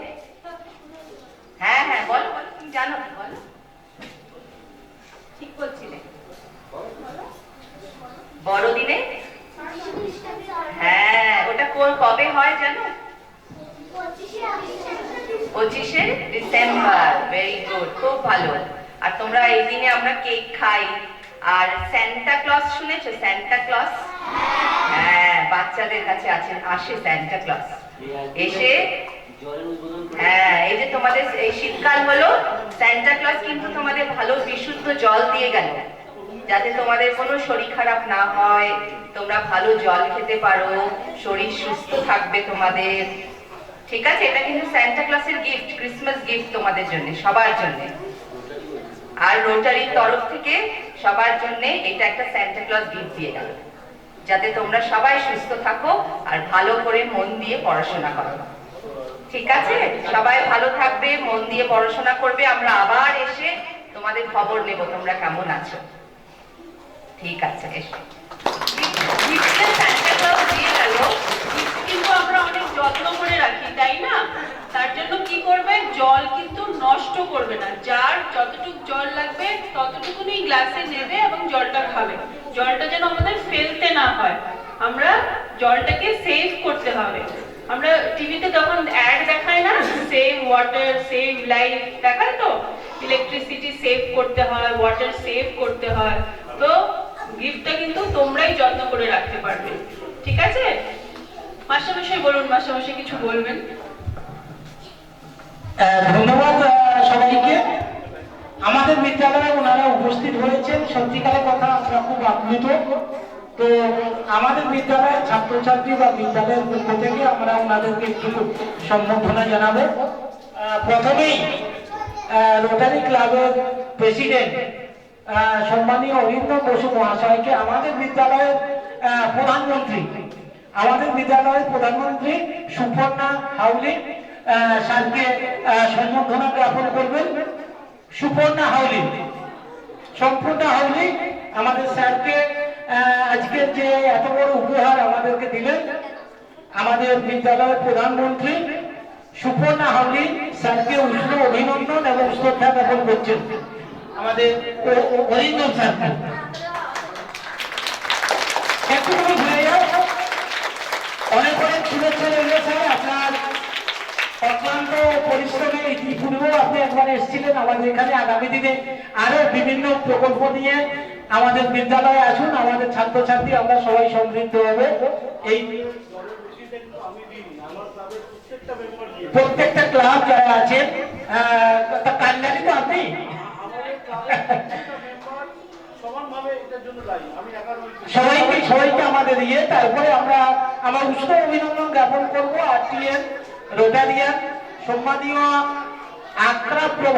হ্যাঁ হ্যাঁ, বলো বলো, তুমি জানো কি? বলো, ঠিক বলছিলে। বড়দিনে, হ্যাঁ, ওটা কবে হয় জানো? 25শে ডিসেম্বর। ভেরি গুড, খুব ভালো। আর তোমরা এই দিনে আমরা কেক খাই। আর স্যান্টা ক্লজ শুনেছো? স্যান্টা ক্লজ, হ্যাঁ, বাচ্চাদের কাছে আসে স্যান্টা ক্লজ এসে। হ্যাঁ, এই যে তোমাদের এই শীতকাল হলো, স্যান্টা ক্লজ কিন্তু তোমাদের ভালো বিশুদ্ধ জল দিয়ে গেল, যাতে তোমাদের কোনো শরীর খারাপ না হয়, তোমরা ভালো জল খেতে পারো, শরীর সুস্থ থাকবে তোমাদের। ঠিক আছে, এটা কিন্তু স্যান্টা ক্লজের গিফট, ক্রিসমাস গিফট তোমাদের জন্য, সবার জন্য। আর রোটারির তরফ থেকে সবার জন্য এটা একটা স্যান্টা ক্লজ গিফট দিয়ে গেল, যাতে তোমরা সবাই সুস্থ থাকো আর ভালো করে মন দিয়ে পড়াশোনা করো। ঠিক আছে, সবাই ভালো থাকবে, মন দিয়ে পড়াশোনা করবে। আমরা আবার এসে তোমাদের খবর নেব তোমরা কেমন আছো। ঠিক আছে, এসো। স্যান্টা ক্লজ দিয়ে গেল, কিন্তু আমরা অনেক যত্ন করে রাখি, তাই না? তার জন্য কি করবে? জল কিন্তু নষ্ট করবে না, যার যতটুকু জল লাগবে ততটুকুনি গ্লাসে নেবে এবং জলটা খাবে। জলটা যেন আমাদের ফেলতে না হয়, আমরা জলটাকে সেভ করতে হবে। আমরা টিভিতে তখন অ্যাড দেখায় না, সেভ ওয়াটার সেভ লাইফ দেখায় তো, ইলেকট্রিসিটি সেভ করতে হয়, ওয়াটার সেভ করতে হয়। তো গিফটটা কিন্তু তোমরাই যত্ন করে রাখতে পারবে, ঠিক আছে? মাস্টারমশাই বলুন, মাস্টারমশাই কিছু বলবেন? ধন্যবাদ সবাইকে। আমাদের বিদ্যালয়ে ওনারা উপস্থিত হয়েছেন, সত্যিকারের কথা আমরা খুব আপ্লুত। তো আমাদের বিদ্যালয়ের ছাত্রছাত্রী বা বিদ্যালয়ের পক্ষ থেকে আমরা ওনাদেরকে একটু সম্বর্ধনা জানাবো। প্রথমেই রোটারি ক্লাবের প্রেসিডেন্ট সম্মানীয় অরিন্দম বসু মহাশয়কে আমাদের বিদ্যালয়ের প্রধানমন্ত্রী সুপর্ণা হাউলি স্যারকে সম্বর্ধনা জ্ঞাপন করবেন। সুপর্ণা হাউলি আমাদের স্যারকে আজকে যে এত বড় উপহার আমাদেরকে দিলেন, আমাদের বিদ্যালয়ের প্রধানমন্ত্রী সুপর্ণা হাউলি স্যারকে উষ্ণ অভিনন্দন এবং শ্রদ্ধা জ্ঞাপন করছেন আমাদের অরিন্দম স্যারকে। একটু ঘুরে যাও, অনেক শুভেচ্ছা রইল স্যার। আপনার অক্লান্ত পরিশ্রমে ইতিপূর্বেও আপনি একবার এসেছিলেন আমাদের এখানে। আগামী দিনে আরো বিভিন্ন প্রকল্প নিয়ে আমাদের বিদ্যালয়ে আসুন, আমাদের ছাত্রছাত্রী আমরা সবাই সমৃদ্ধ হবে। এই প্রত্যেকটা ক্লাব যারা আছেন, কান্ডারি তো আপনি সবাইকে আমাদের তারপরে আমরা আমার উষ্ণ অভিনন্দন জ্ঞাপন করবো আরটিএন রোটারিয়ান সম্মানীয় অক্রপ্রভ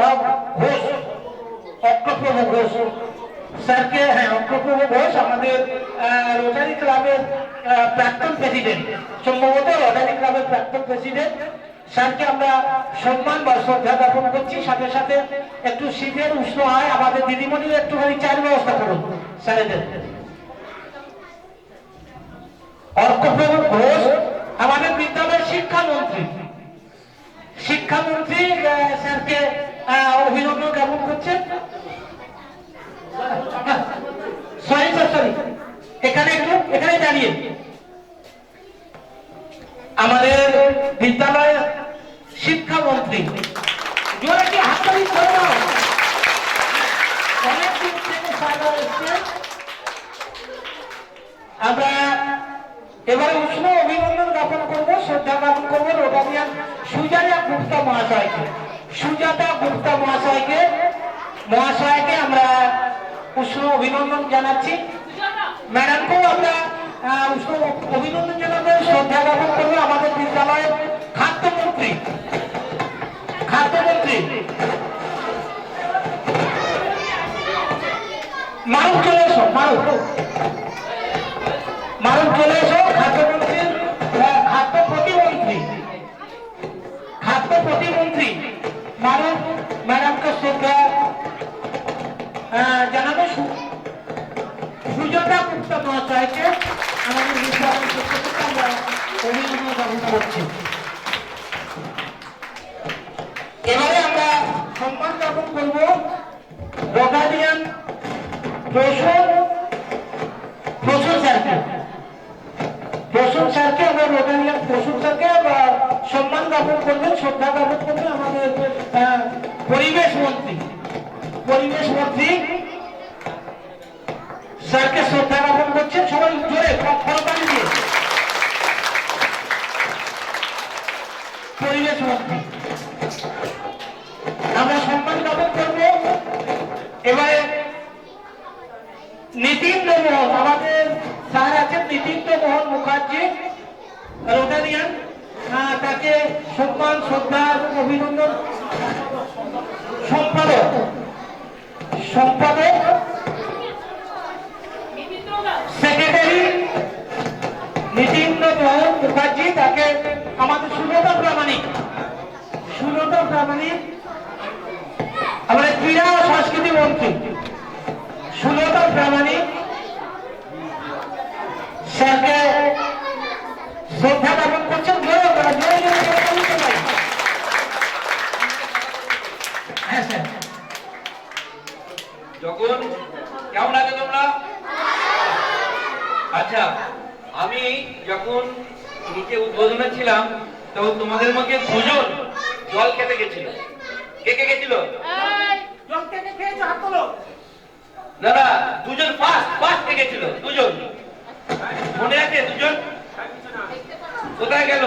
ঘোষ স্যারকে। হ্যাঁ, অক্রপ্রভ ঘোষ আমাদের রোটারি ক্লাবের প্রাক্তন প্রেসিডেন্ট, সম্ভবত রোটারি ক্লাবের প্রাক্তন প্রেসিডেন্ট স্যারকে আমরা সম্মান বা শ্রদ্ধা জ্ঞাপন করছি। সাথে সাথে একটু শীতের উষ্ণ হয়, আমাদের দিদিমণির একটুখানি চায়ের ব্যবস্থা করুন স্যারেদের। অর্কপ্রভ ঘোষ আমাদের বিদ্যালয়ের শিক্ষামন্ত্রী স্যারকে অভিনন্দন জ্ঞাপন করছেন। সরি, এখানে দাঁড়িয়ে আমাদের বিদ্যালয়ের শিক্ষামন্ত্রী হাততালি করে দাও। অনেকদিন থেকে সারা এসছে। আমরা এবারে উষ্ণ অভিনন্দন জ্ঞাপন করবো, শ্রদ্ধা জ্ঞাপন করবো রোটারিয়ান সুজাতা গুপ্তা মহাশয়কে আমরা উষ্ণ অভিনন্দন জানাচ্ছি। ম্যাডামকেও আমরা উষ্ণ অভিনন্দন জানাবো, শ্রদ্ধা জ্ঞাপন করবো। আমাদের বিদ্যালয়ের খাদ্যমন্ত্রী মারুফ চলে এসো, খাদ্যমন্ত্রীর খাদ্য প্রতিমন্ত্রী মারুফ ম্যাডামকে শ্রদ্ধা জানাবো। সুজাতা গুপ্তা মহাশয়কে আমাদের বিদ্যালয়ের পক্ষ থেকে আমরা অভিনন্দন জ্ঞাপন করছি। এবারে আমরা সম্মান জ্ঞাপন করবো রোটারিয়ান প্রসূন স্যারকে আমরা রোটারিয়ান প্রসূন স্যারকে সম্মান জ্ঞাপন করবেন, শ্রদ্ধা জ্ঞাপন করবেন আমাদের পরিবেশ মন্ত্রী স্যারকে শ্রদ্ধা জ্ঞাপন করছেন। সবাই জোরে করতালি দিয়ে পরিবেশ মন্ত্রী আমরা সম্মান জ্ঞাপন করবো। এবারে নীতিন্দ্র মোহন, আমাদের স্যার আছেন নীতিন্দ্র মোহন মুখার্জি রোটারিয়ান, তাকে সম্মান শ্রদ্ধা অভিনন্দন। সম্পাদক সেক্রেটারি নীতিন্দ্র মোহন মুখার্জি, তাকে আমাদের সুলতা প্রামাণিক আমাদের ক্রীড়া ও সংস্কৃতি মন্ত্রী সুলতা প্রামাণিক স্যারকে শ্রদ্ধা জ্ঞাপন করছেন। হ্যাঁ স্যার, যখন কেমন লাগে তোমরা? আচ্ছা, আমি যখন নিচে উদ্বোধনে ছিলাম, তো তোমাদের মধ্যে দুজন জল খেতে গেছিল। কে কে গেছিল? জল থেকে খেয়েছো, হাত তোলো। দাদা দুজন ফার্স্ট গেছিল, দুজন মনে আছে? দুজন কোথায় গেল?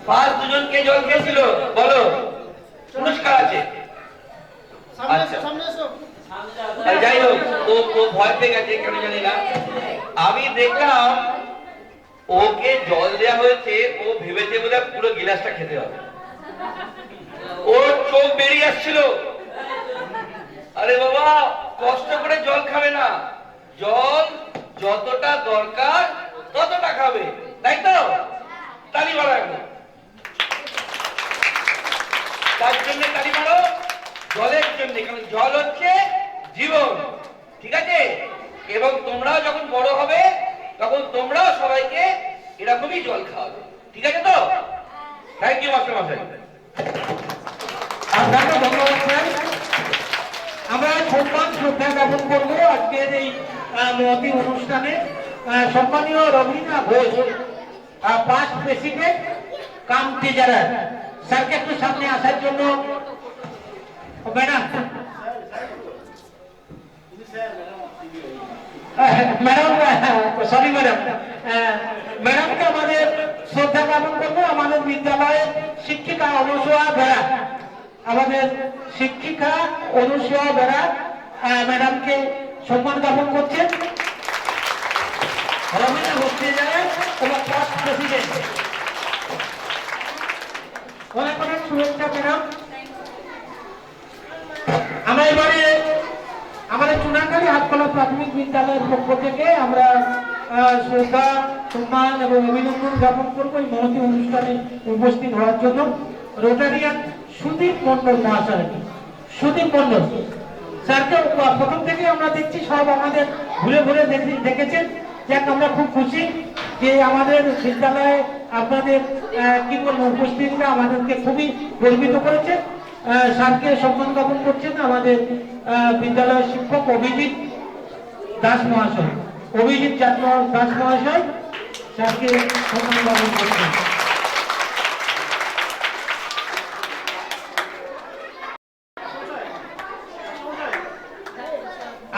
ফার্স্ট দুজনকে জল খেয়েছিল, বলো, পুরস্কার আছে। আচ্ছা যাই হোক, ও ভয় পেয়ে গেছে কেন জানি না। আমি দেখলাম ওকে জল দেওয়া হয়েছে, ও ভেবেছে বোধহয় পুরো গিলাসটা খেতে হবে। ওর চোখ বেরিয়ে আসছিল। আরে বাবা, কষ্ট করে জল খাবে না, জল যতটা দরকার ততটা খাবে, তাই তো? তালি মারো এখন, তার জন্য তালি মারো, জলের জন্য, কারণ জল হচ্ছে জীবন, ঠিক আছে? এবং তোমরাও যখন বড় হবে তখন তোমরাও সবাইকে এরকমই জল খাওয়াবে, ঠিক আছে তো? থ্যাংক ইউ মাস্টার মশাই। আপনাকে ধন্যবাদ স্যার। আমরা সম্মান শ্রদ্ধা জ্ঞাপন করবো আজকের এই মহতি অনুষ্ঠানে। সম্মানীয় রবীন্দ্র ঘোষ, পাস্ট প্রেসিডেন্ট কাম ট্রেজারার, স্যারকে একটু সামনে আসার জন্য। ম্যাডাম, সরি ম্যাডাম, ম্যাডামকে আমাদের শ্রদ্ধা জ্ঞাপন করবো। আমাদের বিদ্যালয়ের শিক্ষিকা অনুসয়া বেড়া, আমাদের শিক্ষিকা অনুসয়া বেড়া ম্যাডামকে সম্মান জ্ঞাপন করছেন। রবীন্দ্র ঘোষ এবং ফার্স্ট প্রেসিডেন্ট, অনেক অনেক শুভেচ্ছা ম্যাডাম। আমরা এবারে আমাদের চুনাখালী হাতকলা প্রাথমিক বিদ্যালয়ের পক্ষ থেকে আমরা শ্রদ্ধা, সম্মান এবং অভিনন্দন জ্ঞাপন করবো এই মহতি অনুষ্ঠানে উপস্থিত হওয়ার জন্য রোটারিয়ান সুদীপ মন্ডল মহাশয়কে। সুদীপ মন্ডল স্যারকে প্রথম থেকে আমরা দেখছি সব আমাদের ঘুরে ঘুরে দেখেছেন, যাক আমরা খুব খুশি যে আমাদের বিদ্যালয়ে আপনাদের কি বলবো উপস্থিতিটা আমাদেরকে খুবই গর্বিত করেছে। স্যারকে সম্মান জ্ঞাপন করছেন আমাদের বিদ্যালয়ের শিক্ষক অভিজিৎ দাস মহাশয়, অভিজিৎ দাস মহাশয় স্যারকে সম্মান জ্ঞাপন করছেন।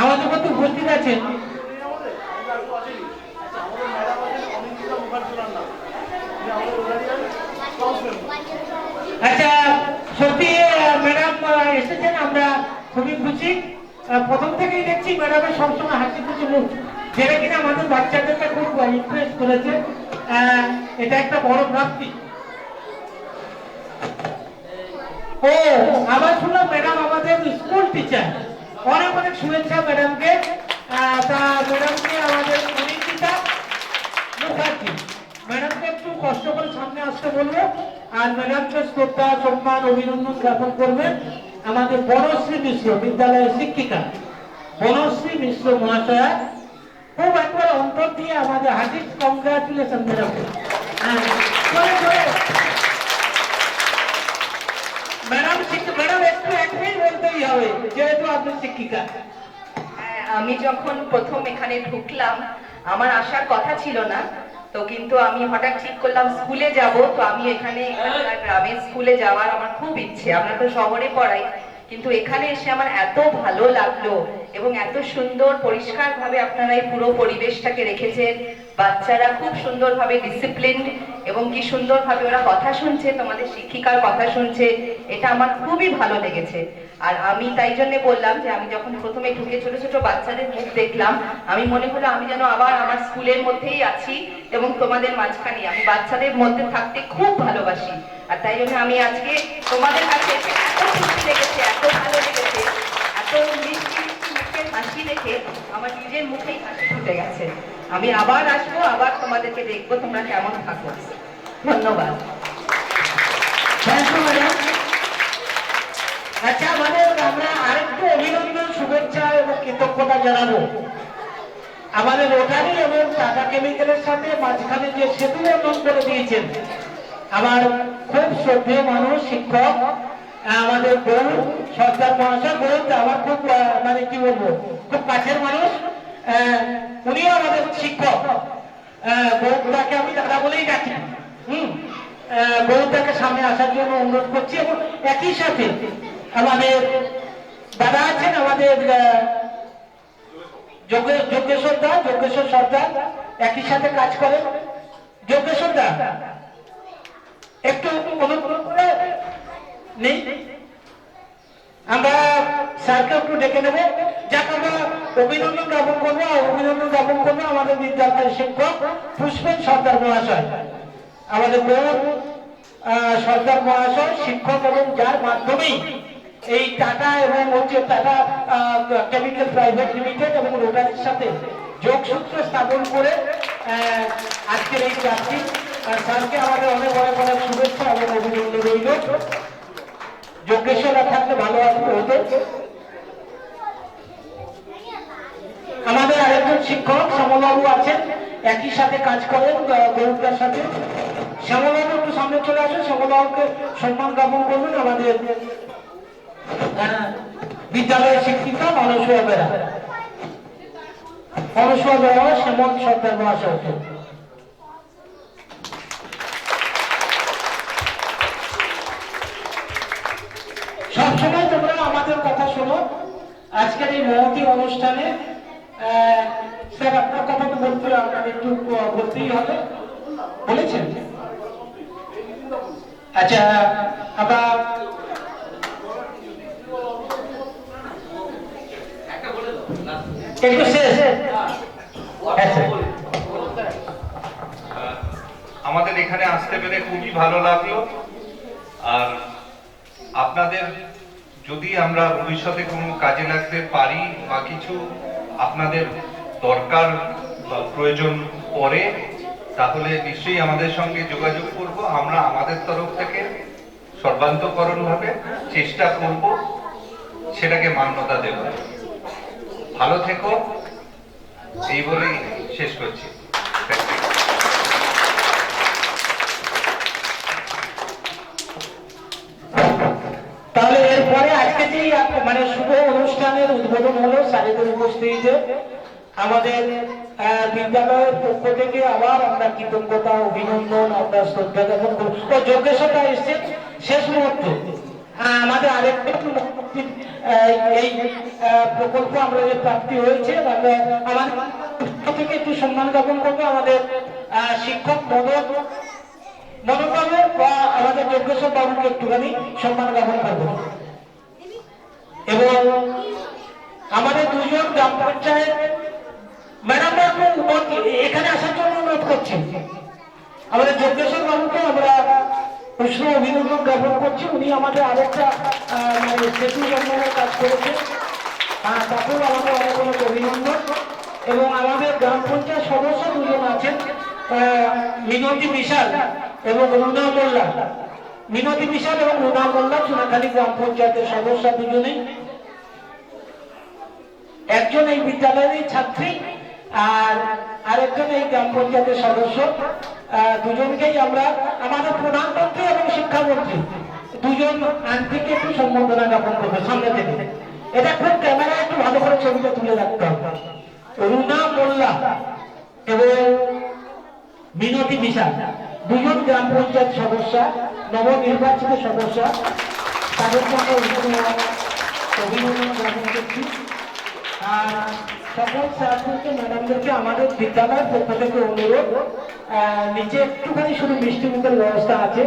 আমাদের মধ্যে উপস্থিত আছেন আচ্ছা, সত্যি ম্যাডাম এসেছেন, আমরা খুবই খুশি। প্রথম থেকেই দেখছি ম্যাডামের সবসময় হাসি খুশি মুখ, যেটা কিনা আমাদের বাচ্চাদেরকে খুব ইমপ্রেস করেছে। এটা একটা বড় প্রাপ্তি। ও আবার শুনলাম ম্যাডাম আমাদের স্কুল টিচার, অনেক অনেক শুভেচ্ছা ম্যাডামকে। তা ম্যাডামকে আমাদের অনিন্দিতা মুখার্জি ম্যাডামকে একটু কষ্ট করে সামনে আসতে বলবো, আর ম্যাডামকে শ্রদ্ধা, সম্মান, অভিনন্দন জ্ঞাপন করবেন আমাদের বনশ্রী মিশ্র বিদ্যালয়ের শিক্ষিকা বনশ্রী মিশ্র মহাশয়া। খুব একবার অন্তর দিয়ে আমাদের হার্টিস্ট কংগ্রাচুলেশন ম্যাডামকে। ম্যাডাম একটু একটাই বলতেই হবে, যেহেতু আপনি শিক্ষিকা। আমি যখন প্রথম এখানে ঢুকলাম, আমার আসার কথা ছিল না, তো কিন্তু আমি হঠাৎ ঠিক করলাম স্কুলে যাব। তো আমি এখানে গ্রামের স্কুলে যাওয়ার আমার খুব ইচ্ছে। আমরা তো শহরে পড়াই, কিন্তু এখানে এসে আমার এত ভালো লাগলো এবং এত সুন্দর পরিষ্কার ভাবে আপনারা এই পুরো পরিবেশটাকে রেখেছেন। বাচ্চারা খুব সুন্দরভাবে ডিসিপ্লিন এবং কি সুন্দরভাবে ওরা কথা শুনছে, তোমাদের শিক্ষিকার কথা শুনছে, এটা আমার খুবই ভালো লেগেছে। আর আমি তাই জন্য বললাম যে আমি যখন প্রথমে ঢুকে ছোট ছোট বাচ্চাদের মুখ দেখলাম, আমি মনে হলো আমি যেন আবার আমার স্কুলের মধ্যেই আছি এবং তোমাদের মাঝখানে। আমি বাচ্চাদের মধ্যে থাকতে খুব ভালোবাসি, আর তাই জন্য আমি আজকে তোমাদের কাছে এসে এত খুশি লেগেছে, এত ভালো লেগেছে, এত মিষ্টি মিষ্টি মুখের হাসি দেখে আমার নিজের মুখেই হাসি ফুটে গেছে। আমি আবার আসবো, আবার তোমাদেরকে দেখবো তোমরা কেমন থাকো। ধন্যবাদ। আচ্ছা, আমাদের আমরা আরেকটু অভিনন্দন, শুভেচ্ছা এবং কৃতজ্ঞতা জানাবো আমাদের রোটারি এবং টাটা কেমিক্যালের সাথে মাঝখানে যে সেতু নির্মাণ করে দিয়েছেন আমার খুব শ্রদ্ধেয় মানুষ, শিক্ষক আমাদের গৌর সর্দার মহাশয়। গৌর আমার খুব মানে কি বলবো, খুব কাছের মানুষ। উনিও আমাদের শিক্ষক। গৌরদাকে আমি দাদা বলেই ডাকি। গৌরদাকে সামনে আসার জন্য অনুরোধ করছি এবং একই সাথে আমাদের দাদা আছেন, আমাদের যোগেশ্বর সর্দার একই সাথে কাজ করেন। যোগেশ্বর দা একটু অনুগ্রহ করে নেই, আমরা স্যারকে একটু ডেকে নেবো, যাকে আমরা অভিনন্দন জ্ঞাপন করবো। অভিনন্দন জ্ঞাপন করবো আমাদের বিদ্যালয়ের শিক্ষক পুষ্পেন সর্দার মহাশয়, আমাদের গৌরব সর্দার মহাশয় শিক্ষক, এবং যার মাধ্যমেই এই টাটা এবং টাটা কেমিক্যাল প্রাইভেট লিমিটেড এবং রোটারির সাথে যোগসূত্র স্থাপন করে আজকের এই চাকরি। স্যারকে আমাদের অনেক অনেক অনেক শুভেচ্ছা এবং অভিনন্দন রইল। যোগেশ্বর থাকলে ভালো হতো। আমাদের আরেকজন শিক্ষক শ্যামলবাবু আছেন, একই সাথে কাজ করেন গৌরবদার সাথে। শ্যামলবাবু একটু সামনে চলে আসুন, শ্যামলবাবুকে সম্মান জ্ঞাপন করবেন আমাদের বিদ্যালয়ের শিক্ষিকা অনসূয়া বেরা, শ্যামল সর্দার মহাশয়। সবসময় তোমরা আমাদের কথা শোনো। আজকের এই মহতী অনুষ্ঠানে স্যার আপনার কথা তো বলতে আপনার একটু বলতেই হবে, বলেছেন? আচ্ছা, আমরা একটু শেষ। আমাদের এখানে আসতে পেরে খুবই ভালো লাগলো। আর আপনাদের যদি আমরা ভবিষ্যতে কোনো কাজে লাগতে পারি বা কিছু আপনাদের দরকার বা প্রয়োজন পড়ে, তাহলে নিশ্চয়ই আমাদের সঙ্গে যোগাযোগ করব। আমরা আমাদের তরফ থেকে সর্বান্তকরণভাবে চেষ্টা করব সেটাকে মান্যতা দেব। ভালো থেকো, এই বলেই শেষ করছি। তাহলে এরপরে আজকে যে মানে শুভ অনুষ্ঠানের উদ্বোধন হলো স্যারেদের উপস্থিতিতে, আমাদের বিদ্যালয়ের পক্ষ থেকে আবার আমরা কৃতজ্ঞতা, অভিনন্দন, আমরা শ্রদ্ধা জ্ঞাপন করব। তো যোগ্যতা এসছে শেষ মুহূর্তে আমাদের আরেকটা এই প্রকল্প আমরা যে প্রাপ্তি হয়েছে, আমাদের পক্ষ থেকে একটু সম্মান জ্ঞাপন করবো আমাদের শিক্ষক মদন বাবু বা আমাদের যোগেশ্বর বাবুকে একটুখানি সম্মান জ্ঞাপন করবো। এবং আমাদের দুজন গ্রাম পঞ্চায়েত ম্যাডাম এখানে আসার জন্য অনুরোধ করছি। আমাদের যোগেশ্বর বাবুকে আমরা প্রশ্ন অভিনন্দন জ্ঞাপন করছি। উনি আমাদের আরেকটা সেতু নির্মাণের কাজ করেছেন, তাকেও আমাদের অনেক অনেক অভিনন্দন। এবং আমাদের গ্রাম পঞ্চায়েত সদস্য দুজন আছেন, মিনতি বিশাল এবং রুনা মোল্লা। মিনতি বিশাল এবং রুনা মোল্লা চুনাখালী গ্রাম পঞ্চায়েতের সদস্য দুজনেই। একজন এই বিদ্যালয়ের ছাত্রী আর আরেকজন এই গ্রাম পঞ্চায়েতের সদস্য। দুজনকেই আমরা আমাদের প্রধানমন্ত্রী এবং শিক্ষামন্ত্রী দুজন আন্টিকে একটু সম্বর্ধনা জ্ঞাপন করবো সামনে থেকে। এটা খুব ক্যামেরা একটু ভালো করে ছবিটা তুলে রাখতে হবে। রুনা মোল্লা এবং মিনতি বিশাল দুজন গ্রাম পঞ্চায়েত সদস্য, নবনির্বাচিত সদস্য, তাদেরকে আমরা অভিনন্দন জ্ঞাপন করছি। আর সকল স্যারদেরকে, ম্যাডামদেরকে আমাদের বিদ্যালয়ের পক্ষ থেকে অনুরোধ, নিচে একটুখানি শুধু মিষ্টি মুখের ব্যবস্থা আছে,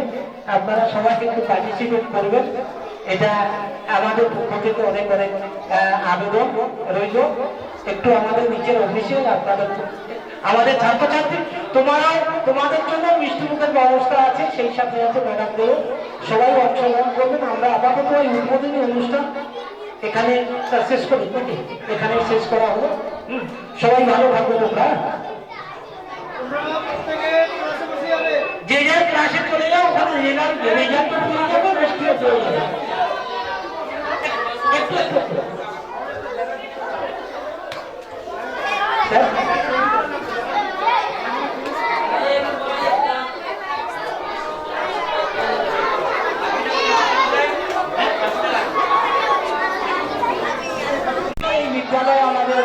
আপনারা সবাইকে একটু পার্টিসিপেট করবেন। এটা আমাদের পক্ষ থেকে অনেক অনেক আবেদন রইল। একটু আমাদের নিচের অফিসে আপনাদের আমাদের ছাত্রছাত্রী তোমাদের জন্য মিষ্টি মুখের ব্যবস্থা আছে, সেই সাথে সাথে ম্যাডামদেরও সবাই অংশগ্রহণ করবেন। আমরা আপাতত এই উদ্বোধনী অনুষ্ঠান এখানে শেষ করি, এখানে শেষ করা হলো। সবাই ভালো থাকবে তোমরা, যে যার ক্লাসে চলে যাও, ওখানে রেজাল্ট পেয়ে যাবো, রেস্টুরেন্ট চলে যাবে। এই বিদ্যালয়ে আমাদের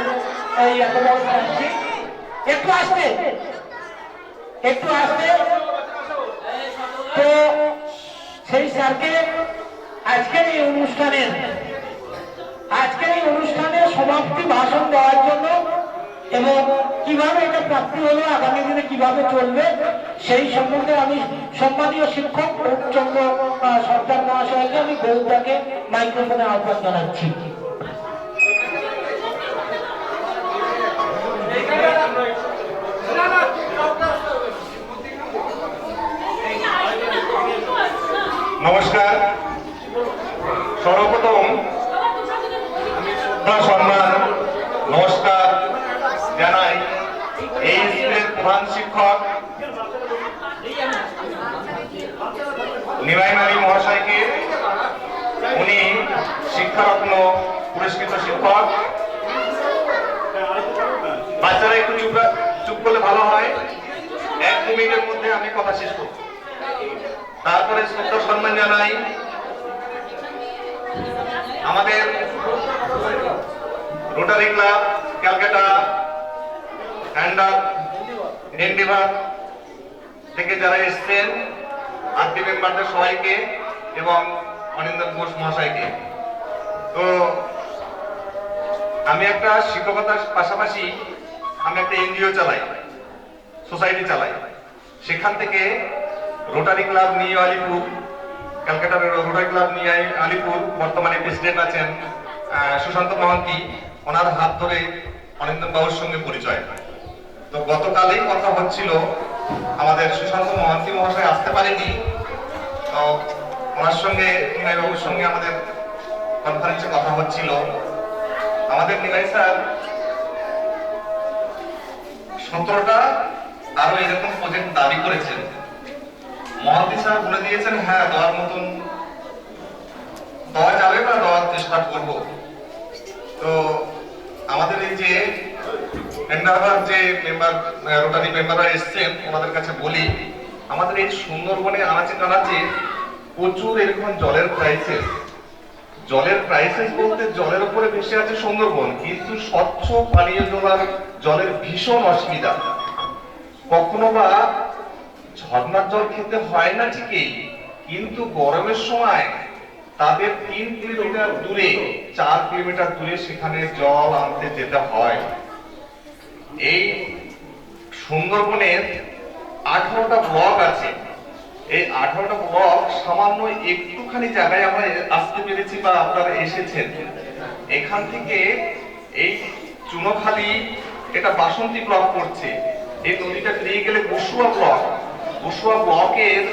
এই এত বড় একটু আসতে একটু আসবে। তো সেই স্যারকে আজকের এই অনুষ্ঠানের সমাপ্তি ভাষণ দেওয়ার জন্য এবং কিভাবে এটা প্রাপ্তি হলো, আগামী দিনে কিভাবে চলবে সেই সম্বন্ধে আমি সম্মানীয় শিক্ষক চন্দ্র সরকার মহাশয়কে আমি গৌরদাকে মাইক্রোফোনে আহ্বান জানাচ্ছি। নমস্কার। সর্বপ্রথম সম্মান নমস্কার জানাই এই স্কুলের প্রধান শিক্ষক নিমাই মালি মহাশয়কে। উনি শিক্ষারত্ন পুরস্কৃত শিক্ষক। বাচ্চারা একটু চুপ করলে ভালো হয়, 1-2 মিনিটের মধ্যে আমি কথা শেষ করব। তারপরে শ্রদ্ধা সম্মান জানাই আমাদের রোটারি ক্লাব ক্যালকাটা এন্ডেভার থেকে যারা এসছেন, আত্মীয় মেম্বারদের সবাইকে এবং অনিন্দন ঘোষ মহাশয়কে। তো আমি একটা শিক্ষকতার পাশাপাশি আমি একটা এনজিও চালাই, সোসাইটি চালাই। সেখান থেকে রোটারি ক্লাব নিউ আলিপুর, ক্যালকাটার রোটারি ক্লাব নিউ আলিপুর বর্তমানে প্রেসিডেন্ট আছেন সুশান্ত মহান্তি, ওনার হাত ধরে অনিন্দন বাবুর সঙ্গে পরিচয়। তো গতকালই কথা হচ্ছিল, আমাদের সুশান্ত মহান্তি মহাশয় আসতে পারেনি, তো ওনার সঙ্গে নিমাই বাবুর সঙ্গে আমাদের কনফারেন্সে কথা হচ্ছিল। আমাদের নিমাই স্যার 17টা আরো এরকম প্রজেক্ট দাবি করেছেন। মহান্তি স্যার বলে দিয়েছেন হ্যাঁ দেওয়ার মতন দেওয়া যাবে বা দেওয়ার চেষ্টা করব। তো আমাদের এই যে এন্ডারভার যে মেম্বার রোটারি মেম্বাররা এসছেন, ওনাদের কাছে বলি আমাদের এই সুন্দরবনে আনাচে কানাচে প্রচুর এরকম জলের ক্রাইসিস বলতে জলের উপরে ভেসে আছে সুন্দরবন, কিন্তু স্বচ্ছ পানীয় জলের ভীষণ অসুবিধা। কখনো বা ঝর্ণার জল খেতে হয় না ঠিকই, কিন্তু গরমের সময় তাদের 3 কিলোমিটার দূরে 4 কিলোমিটার দূরে সেখানে জল আনতে যেতে হয়। এই সুন্দরবনের 18টা ব্লক আছে। এই 18টা ব্লক সামান্য একটুখানি জায়গায় আমরা আসতে পেরেছি বা আপনারা এসেছেন। এখান থেকে এই চুনোখালি এটা বাসন্তী ব্লক পড়ছে। এই নদীটা পেরিয়ে গেলে বসুয়া ব্লকের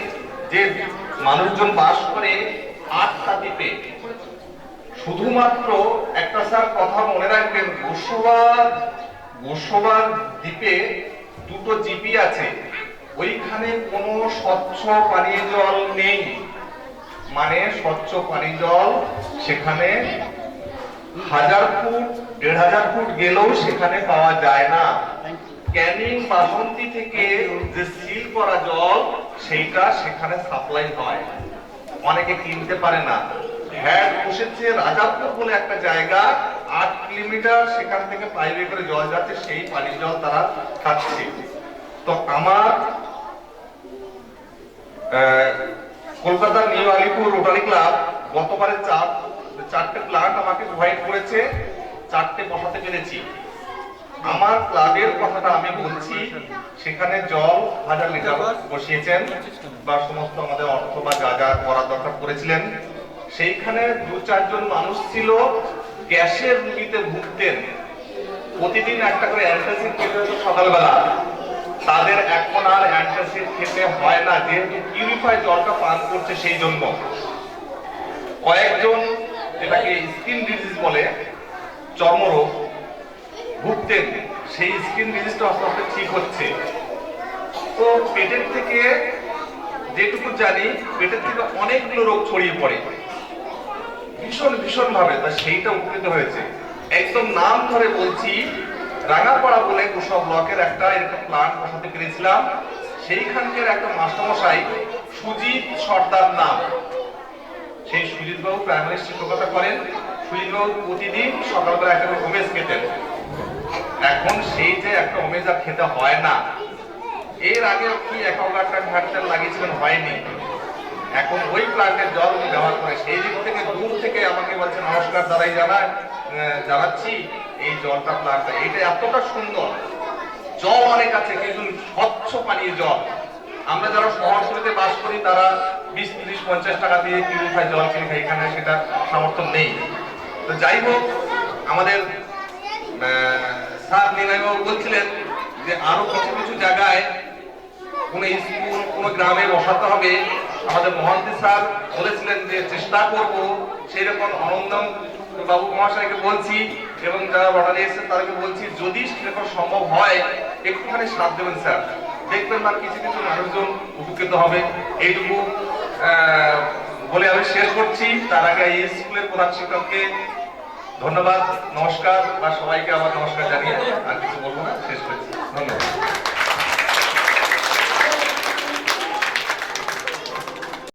যে মানুষজন বাস করে 8টা দ্বীপে। শুধুমাত্র একটা স্যার কথা মনে রাখবেন, বসুয়া দ্বীপে 2টো জিপি আছে, ওইখানে কোনো স্বচ্ছ পানীয় জল নেই। মানে স্বচ্ছ পানীয় জল সেখানে 1000 ফুট 1500 ফুট গেলেও সেখানে পাওয়া যায় না। ক্যানিং বাসন্তী থেকে যে সিল করা জল সেইটা সেখানে সাপ্লাই হয়, অনেকে কিনতে পারে না। হ্যাঁ বসেছে রাজাপুর বলে একটা জায়গা, 8 কিলোমিটার সেখান থেকে পাইপে করে জল যাচ্ছে, সেই পানির জল তারা খাচ্ছে। তো আমার কলকাতার নিউ আলিপুর রোটারি ক্লাব গতবারে 4টে প্লান্ট আমাকে প্রোভাইড করেছে, 4টে বসাতে পেরেছি। আমার ক্লাবের কথাটা আমি বলছি, সেখানে জল 1000 লিটার বসিয়েছেন বা সমস্ত আমাদের অর্থ বা যা যা করার দরকার করেছিলেন। সেইখানে 2-4 জন মানুষ ছিল গ্যাসের রুগীতে ভুগতেন, প্রতিদিন একটা করে অ্যান্টাসিড খেতে হতো সকালবেলা। তাদের এখন আর অ্যান্টাসিড খেতে হয় না, যেহেতু পিউরিফাই জলটা পান করছে। সেই জন্য কয়েকজন যেটাকে স্কিন ডিজিজ বলে, চর্মরোগ ভুগতেন, সেই স্কিন ডিজিজটা আস্তে আস্তে ঠিক হচ্ছে। তো পেটের থেকে যেটুকু জানি, পেটের থেকে অনেকগুলো রোগ ছড়িয়ে পড়ে ভীষণ ভাবে, তা সেইটা উপকৃত হয়েছে। একদম নাম ধরে বলছি, রাঙাপাড়া বলে কোসা ব্লকের একটা এরকম প্লান্ট বসাতে পেরেছিলাম। সেইখানকার একটা মাস্টারমশাই সুজিত সর্দার নাম, সেই সুজিত বাবু প্রাইমারি শিক্ষকতা করেন। সুজিত বাবু প্রতিদিন সকালবেলা একটা ওমেজ খেতেন। এখন সেই যে একটা ওমেজ আর খেতে হয় না, এর আগে কি অ্যাকোয়াগার্ডটা ঘাটতেন লাগিয়েছিলেন, হয়নি। এখন ওই প্লান্টের জল উনি ব্যবহার করে সেই দিক থেকে দূর থেকে আমাকে বলছে নমস্কার দ্বারাই জানাচ্ছি এই জলটা প্লান্টটা এটা এতটা সুন্দর। জল অনেক আছে কিন্তু স্বচ্ছ পানীয় জল। আমরা যারা শহরগুলিতে বাস করি তারা 20-30-50 টাকা দিয়ে পিউরিফাই জল কিনে খাই, এখানে সেটা সামর্থ্য নেই। তো যাই হোক, আমাদের স্যার নিমাইবাবু বলছিলেন যে আরো কিছু কিছু জায়গায় কোনো স্কুল কোনো গ্রামে বসাতে হবে। আমাদের মহান্তি স্যার বলেছিলেন যে চেষ্টা করব, সেই রকম অনন্দন বাবু মহাশয়কে বলছি এবং যারা রটারি এসেছেন তাদেরকে বলছি যদি সেরকম সম্ভব হয় একটুখানি সাথ দেবেন স্যার, দেখবেন না কিছু কিছু মানুষজন উপকৃত হবে। এইটুকু বলে আমি শেষ করছি। তার আগে এই স্কুলের প্রধান শিক্ষককে ধন্যবাদ, নমস্কার, বা সবাইকে আবার নমস্কার জানিয়ে আর কিছু বলবো না, শেষ করছি।